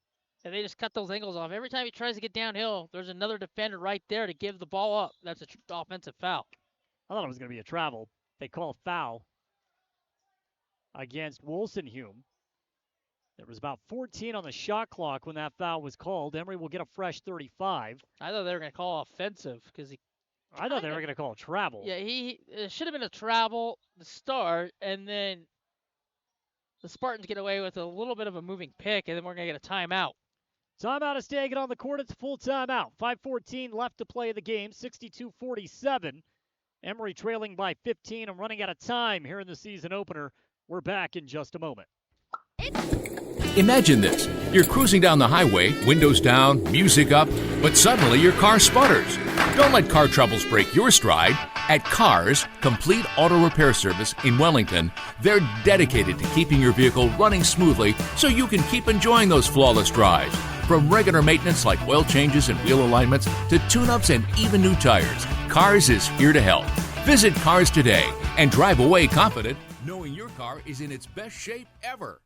And they just cut those angles off. Every time he tries to get downhill, there's another defender right there to give the ball up. That's an offensive foul. I thought it was going to be a travel. They call a foul against Wolstenhume. There was about 14 on the shot clock when that foul was called. Emery will get a fresh 35. I thought they were going to call offensive because I thought they were going to call a travel. Yeah, it should have been a travel to start, and then the Spartans get away with a little bit of a moving pick, and then we're going to get a timeout. Timeout is taken on the court. It's a full timeout. 5:14 left to play the game. 62-47. Emery trailing by 15 and running out of time here in the season opener. We're back in just a moment. Imagine this. You're cruising down the highway, windows down, music up, but suddenly your car sputters. Don't let car troubles break your stride. At Cars, Complete Auto Repair Service in Wellington, they're dedicated to keeping your vehicle running smoothly so you can keep enjoying those flawless drives. From regular maintenance like oil changes and wheel alignments to tune-ups and even new tires, Cars is here to help. Visit Cars today and drive away confident knowing your car is in its best shape ever.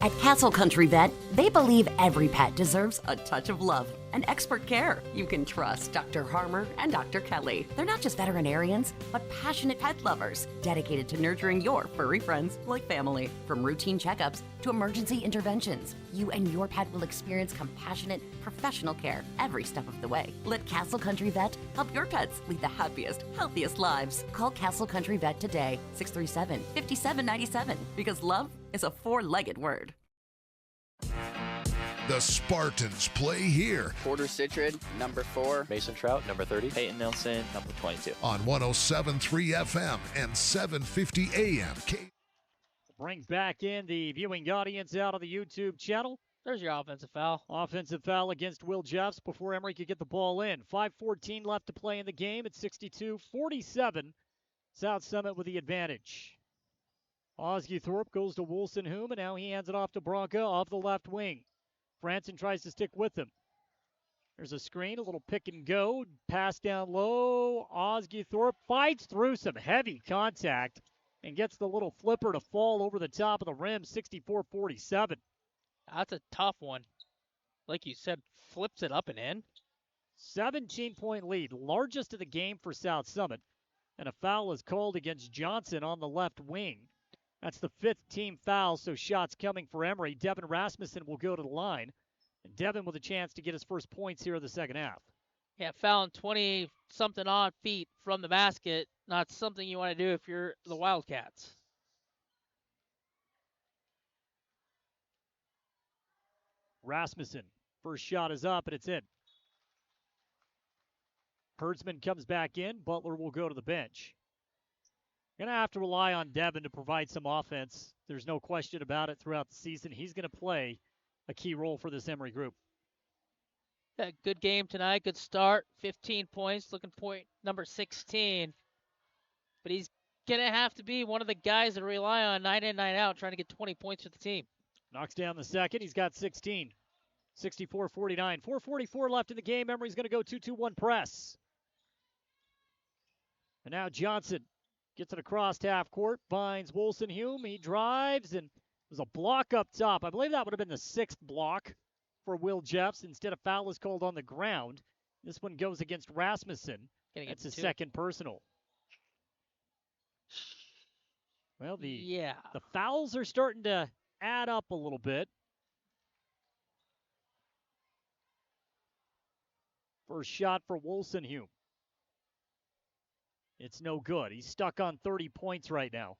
At Castle Country Vet, they believe every pet deserves a touch of love and expert care. You can trust Dr. Harmer and Dr. Kelly. They're not just veterinarians, but passionate pet lovers, dedicated to nurturing your furry friends like family. From routine checkups to emergency interventions, you and your pet will experience compassionate, professional care every step of the way. Let Castle Country Vet help your pets lead the happiest, healthiest lives. Call Castle Country Vet today, 637-5797, because love is a four-legged word. The Spartans play here. Porter Citron, number 4. Mason Trout, number 30. Peyton Nelson, number 22. On 107.3 FM and 750 AM. Bring back in the viewing audience out of the YouTube channel. There's your offensive foul. Offensive foul against Will Jeffs before Emery could get the ball in. 5:14 left to play in the game. It's 62-47. South Summit with the advantage. Osguthorpe goes to Wolstenholme, and now he hands it off to Bronca off the left wing. Franson tries to stick with him. There's a screen, a little pick and go. Pass down low. Osguthorpe fights through some heavy contact and gets the little flipper to fall over the top of the rim, 64-47. That's a tough one. Like you said, flips it up and in. 17-point lead, largest of the game for South Summit. And a foul is called against Johnson on the left wing. That's the 5th team foul, so shots coming for Emery. Devin Rasmussen will go to the line. And Devin with a chance to get his first points here in the second half. Yeah, fouling 20-something odd feet from the basket. Not something you want to do if you're the Wildcats. Rasmussen, first shot is up, and it's in. Herdsman comes back in. Butler will go to the bench. Going to have to rely on Devin to provide some offense. There's no question about it throughout the season. He's going to play a key role for this Emery group. Yeah, good game tonight. Good start. 15 points. Looking point number 16. But he's going to have to be one of the guys that rely on night in, night out, trying to get 20 points for the team. Knocks down the second. He's got 16. 64-49. 4:44 left in the game. Emery's going to go 2-2-1 press. And now Johnson gets it across half court, finds Wolstenholme. He drives, and there's a block up top. I believe that would have been the 6th block for Will Jeffs. Instead, a foul is called on the ground. This one goes against Rasmussen. It's his second personal. Well, the fouls are starting to add up a little bit. First shot for Wolstenholme. It's no good. He's stuck on 30 points right now.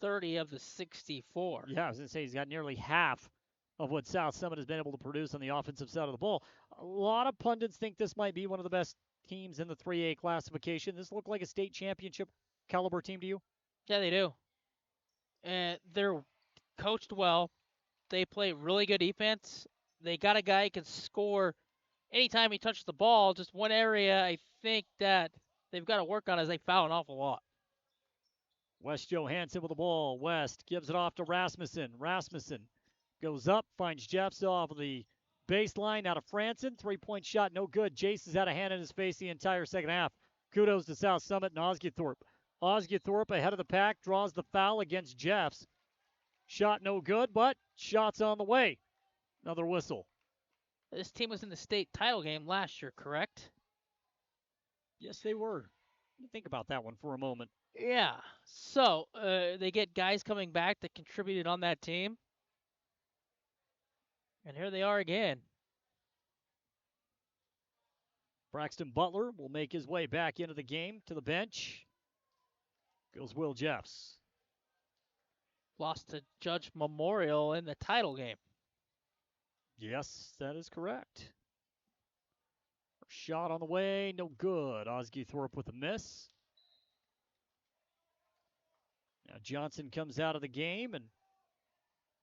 30 of the 64. Yeah, I was going to say he's got nearly half of what South Summit has been able to produce on the offensive side of the ball. A lot of pundits think this might be one of the best teams in the 3A classification. This look like a state championship caliber team to you? Yeah, they do. And they're coached well. They play really good defense. They got a guy who can score anytime he touches the ball. Just one area I think that they've got to work on is they foul an awful lot. West Johansson with the ball. West gives it off to Rasmussen. Rasmussen goes up, finds Jeffs off of the baseline out of Franson. 3-point shot, no good. Jace has had a hand in his face the entire second half. Kudos to South Summit and Osguthorpe. Osguthorpe ahead of the pack, draws the foul against Jeffs. Shot no good, but shots on the way. Another whistle. This team was in the state title game last year, correct? Yes, they were. Think about that one for a moment. Yeah. So they get guys coming back that contributed on that team. And here they are again. Braxton Butler will make his way back into the game to the bench. Goes Will Jeffs. Lost to Judge Memorial in the title game. Yes, that is correct. Shot on the way, no good. Osguthorpe with a miss. Now Johnson comes out of the game, and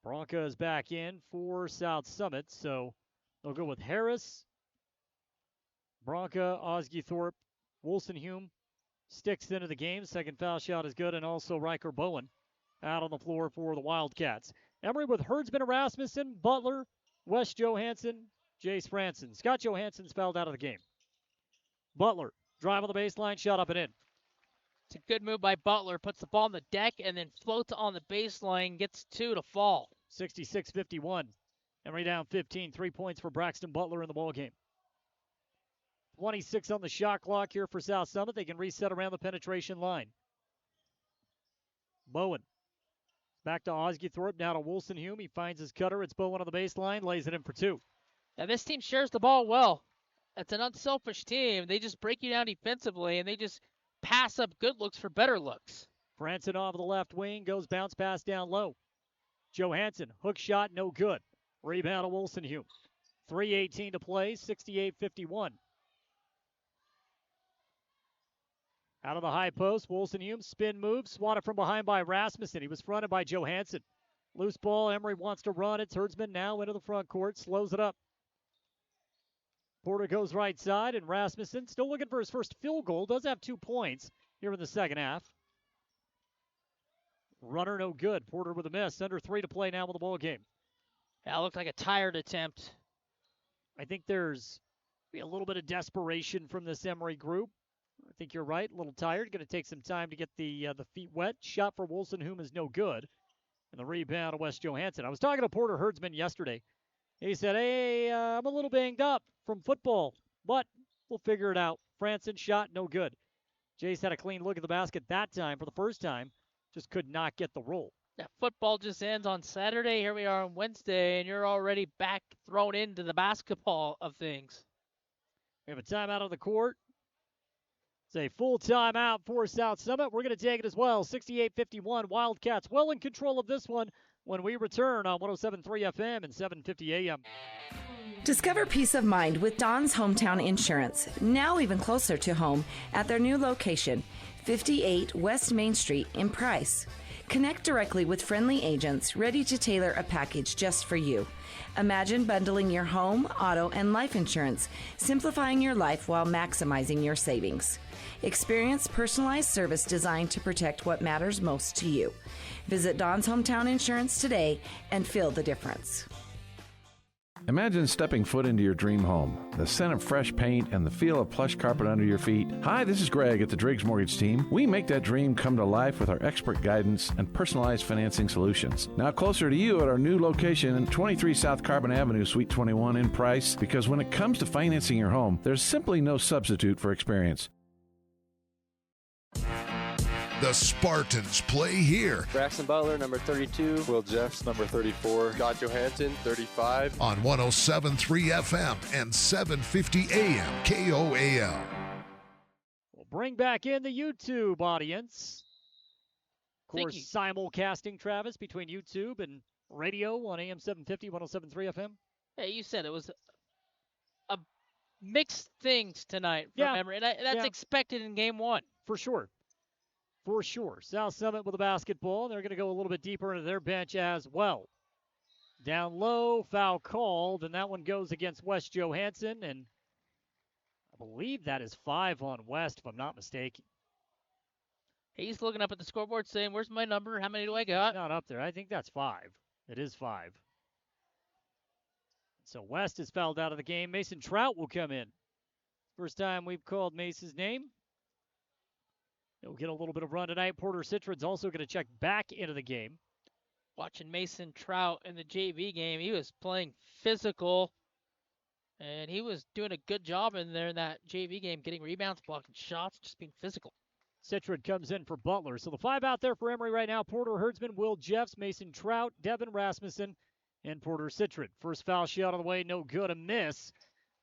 Bronca is back in for South Summit. So they'll go with Harris, Bronca, Osguthorpe, Wolstenholme sticks into the game. Second foul shot is good, and also Riker Bowen out on the floor for the Wildcats. Emery with Herdsman, Rasmussen, Butler, West Johansson, Jace Franson. Scott Johansson's fouled out of the game. Butler, drive on the baseline, shot up and in. It's a good move by Butler. Puts the ball on the deck and then floats on the baseline. Gets 2 to fall. 66-51. Emery down 15. 3 points for Braxton Butler in the ballgame. 26 on the shot clock here for South Summit. They can reset around the penetration line. Bowen. Back to Osguthorpe, now to Wolstenhume. He finds his cutter. It's Bowen on the baseline, lays it in for 2. Now this team shares the ball well. It's an unselfish team. They just break you down defensively, and they just pass up good looks for better looks. Franson off the left wing, goes bounce pass down low. Johansson, hook shot, no good. Rebound to Wolstenhume. 3:18 to play, 68-51. Out of the high post, Wolstenhume, spin move, swatted from behind by Rasmussen. He was fronted by Johansson. Loose ball, Emery wants to run. It's Herdsman now into the front court, slows it up. Porter goes right side, and Rasmussen still looking for his first field goal. Does have 2 points here in the second half. Runner no good. Porter with a miss. Under 3 to play now with the ball game. That looked like a tired attempt. I think there's a little bit of desperation from this Emery group. I think you're right. A little tired. Going to take some time to get the feet wet. Shot for Wolstenhume is no good. And the rebound of Wes Johansson. I was talking to Porter Herdsman yesterday. He said, hey, I'm a little banged up from football, but we'll figure it out. Franson shot, no good. Jace had a clean look at the basket that time for the first time. Just could not get the roll. That football just ends on Saturday. Here we are on Wednesday, and you're already back thrown into the basketball of things. We have a timeout on the court. It's a full timeout for South Summit. We're going to take it as well. 68-51. Wildcats well in control of this one when we return on 107.3 FM and 750 AM. Discover peace of mind with Don's Hometown Insurance, now even closer to home at their new location, 58 West Main Street in Price. Connect directly with friendly agents ready to tailor a package just for you. Imagine bundling your home, auto, and life insurance, simplifying your life while maximizing your savings. Experience personalized service designed to protect what matters most to you. Visit Don's Hometown Insurance today and feel the difference. Imagine stepping foot into your dream home. The scent of fresh paint and the feel of plush carpet under your feet. Hi, this is Greg at the Driggs Mortgage Team. We make that dream come to life with our expert guidance and personalized financing solutions. Now closer to you at our new location in 23 South Carbon Avenue, Suite 21 in Price, because when it comes to financing your home, there's simply no substitute for experience. The Spartans play here. Braxton Butler, number 32. Will Jeffs, number 34. Scott Johansson, 35. On 107.3 FM and 750 AM KOAL. We'll bring back in the YouTube audience. Of course, simulcasting, Travis, between YouTube and radio on AM 750, 107.3 FM. Hey, you said it was a mixed things tonight from Emery, and that's expected in game one. For sure. For sure. South Summit with the basketball. They're going to go a little bit deeper into their bench as well. Down low, foul called, and that one goes against Wes Johansson, and I believe that is 5 on West, if I'm not mistaken. He's looking up at the scoreboard saying, where's my number? How many do I got? Not up there. I think that's 5. It is 5. So West is fouled out of the game. Mason Trout will come in. First time we've called Mace's name. He'll get a little bit of run tonight. Porter Citron's also going to check back into the game. Watching Mason Trout in the JV game, he was playing physical, and he was doing a good job in there in that JV game, getting rebounds, blocking shots, just being physical. Citron comes in for Butler. So the 5 out there for Emery right now: Porter Herdsman, Will Jeffs, Mason Trout, Devin Rasmussen, and Porter Citron. First foul shot on the way, no good. A miss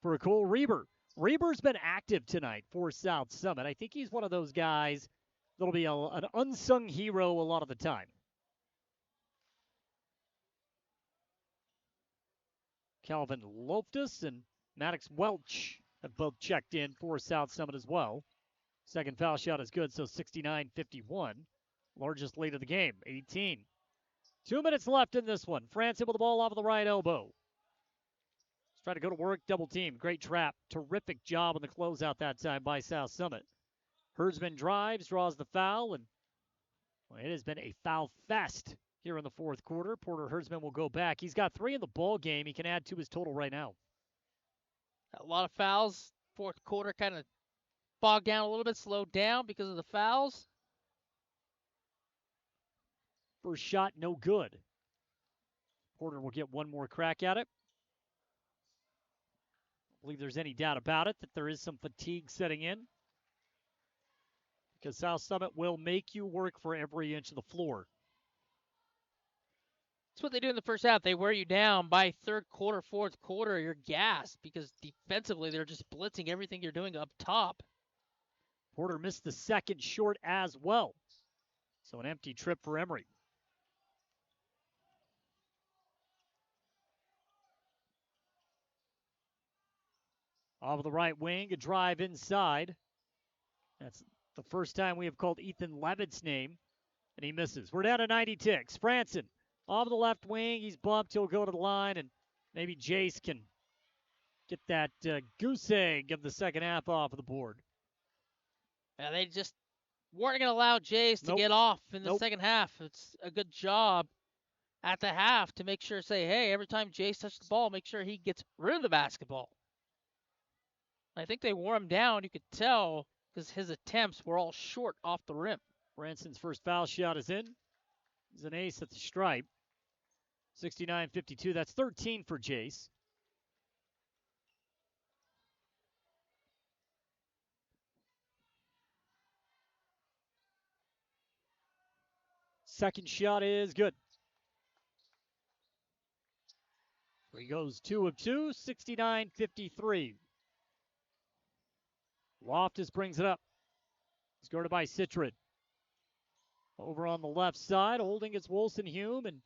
for Cole Reber. Reber's been active tonight for South Summit. I think he's one of those guys that'll be an unsung hero a lot of the time. Calvin Loftus and Maddox Welch have both checked in for South Summit as well. Second foul shot is good, so 69-51. Largest lead of the game, 18. 2 minutes left in this one. Franson with the ball off of the right elbow. Try to go to work, double team. Great trap. Terrific job on the closeout that time by South Summit. Herdsman drives, draws the foul, and it has been a foul fest here in the fourth quarter. Porter Herdsman will go back. He's got 3 in the ball game. He can add to his total right now. A lot of fouls. Fourth quarter kind of bogged down a little bit, slowed down because of the fouls. First shot, no good. Porter will get one more crack at it. I believe there's any doubt about it that there is some fatigue setting in, because South Summit will make you work for every inch of the floor. That's what they do in the first half. They wear you down. By third quarter, fourth quarter, you're gassed because defensively they're just blitzing everything you're doing up top. Porter missed the second short as well. So an empty trip for Emery. Off of the right wing, a drive inside. That's the first time we have called Ethan Levitt's name, and he misses. We're down to 90 ticks. Franson off the left wing. He's bumped. He'll go to the line, and maybe Jace can get that goose egg of the second half off of the board. Yeah, they just weren't going to allow Jace to get off in the second half. It's a good job at the half to make sure, say, hey, every time Jace touches the ball, make sure he gets rid of the basketball. I think they wore him down. You could tell because his attempts were all short off the rim. Branson's first foul shot is in. He's an ace at the stripe. 69-52. That's 13 for Jace. Second shot is good. He goes 2 of 2, 69-53. Loftus brings it up. He's guarded by Citrin. Over on the left side, holding it's Wilson-Hume, and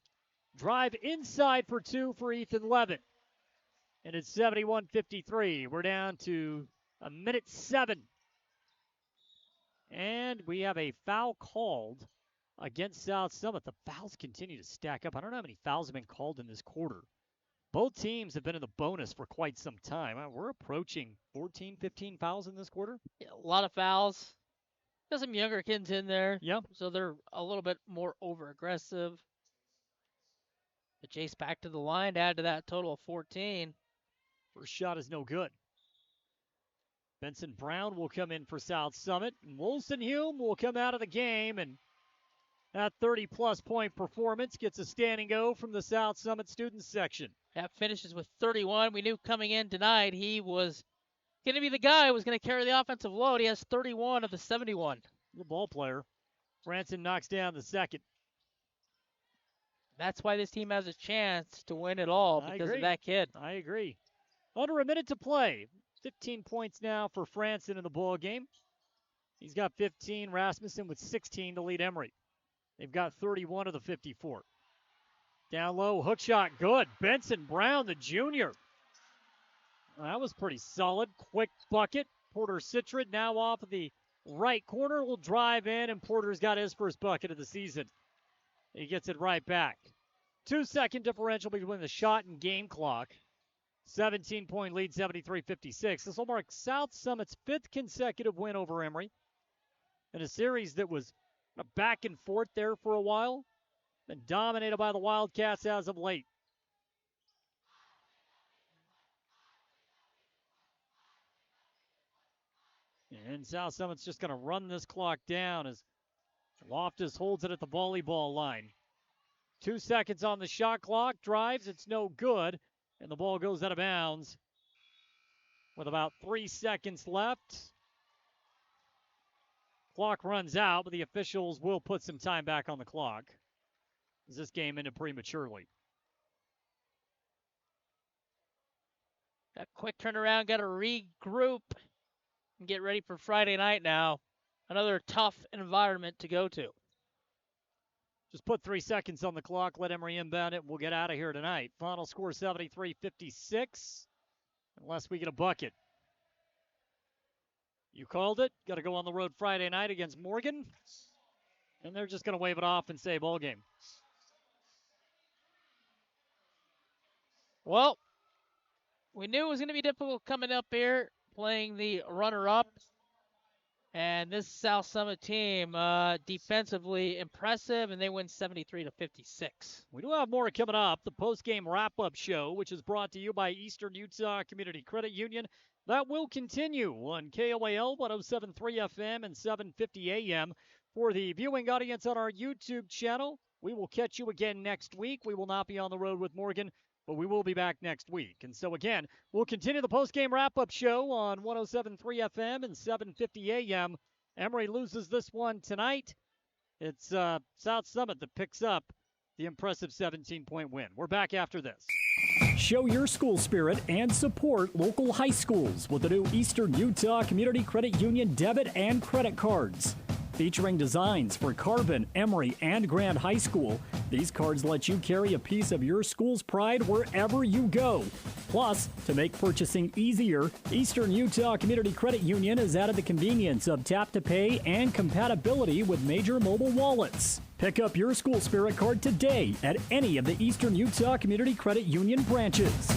drive inside for 2 for Ethan Levitt. And it's 71-53. We're down to a minute 7. And we have a foul called against South Summit. The fouls continue to stack up. I don't know how many fouls have been called in this quarter. Both teams have been in the bonus for quite some time. We're approaching 14, 15 fouls in this quarter. Yeah, a lot of fouls. Got some younger kids in there. Yeah. So they're a little bit more over-aggressive. But Jace back to the line to add to that total of 14. First shot is no good. Benson Brown will come in for South Summit. And Wilson-Hume will come out of the game, and that 30-plus point performance gets a standing O from the South Summit students section. That finishes with 31. We knew coming in tonight he was going to be the guy who was going to carry the offensive load. He has 31 of the 71. The ball player. Franson knocks down the second. That's why this team has a chance to win it all, because of that kid. I agree. Under a minute to play. 15 points now for Franson in the ball game. He's got 15. Rasmussen with 16 to lead Emery. They've got 31 of the 54. Down low, hook shot, good. Benson Brown, the junior. That was pretty solid. Quick bucket. Porter Citrin now off of the right corner will drive in, and Porter's got his first bucket of the season. He gets it right back. 2-second differential between the shot and game clock. 17-point lead, 73-56. This will mark South Summit's 5th consecutive win over Emery in a series that was back and forth there for a while, been dominated by the Wildcats as of late. And South Summit's just going to run this clock down as Loftus holds it at the volleyball line. 2 seconds on the shot clock, drives, it's no good, and the ball goes out of bounds with about 3 seconds left. Clock runs out, but the officials will put some time back on the clock as this game ended prematurely. That quick turnaround, got to regroup and get ready for Friday night now. Another tough environment to go to. Just put 3 seconds on the clock, let Emery inbound it, and we'll get out of here tonight. Final score 73-56, unless we get a bucket. You called it. Got to go on the road Friday night against Morgan. And they're just going to wave it off and say ball game. Well, we knew it was going to be difficult coming up here, playing the runner-up. And this South Summit team, defensively impressive, and they win 73-56. We do have more coming up. The post-game wrap-up show, which is brought to you by Eastern Utah Community Credit Union. That will continue on KOAL 107.3 FM and 750 AM. For the viewing audience on our YouTube channel, We will catch you again next week. We will not be on the road with Morgan, but we will be back next week. And so, again, we'll continue the post-game wrap-up show on 107.3 FM and 7:50 a.m. Emery loses this one tonight. It's South Summit that picks up the impressive 17-point win. We're back after this. Show your school spirit and support local high schools with the new Eastern Utah Community Credit Union debit and credit cards. Featuring designs for Carbon, Emery, and Grand High School, these cards let you carry a piece of your school's pride wherever you go. Plus, to make purchasing easier, Eastern Utah Community Credit Union has added the convenience of tap-to-pay and compatibility with major mobile wallets. Pick up your school spirit card today at any of the Eastern Utah Community Credit Union branches.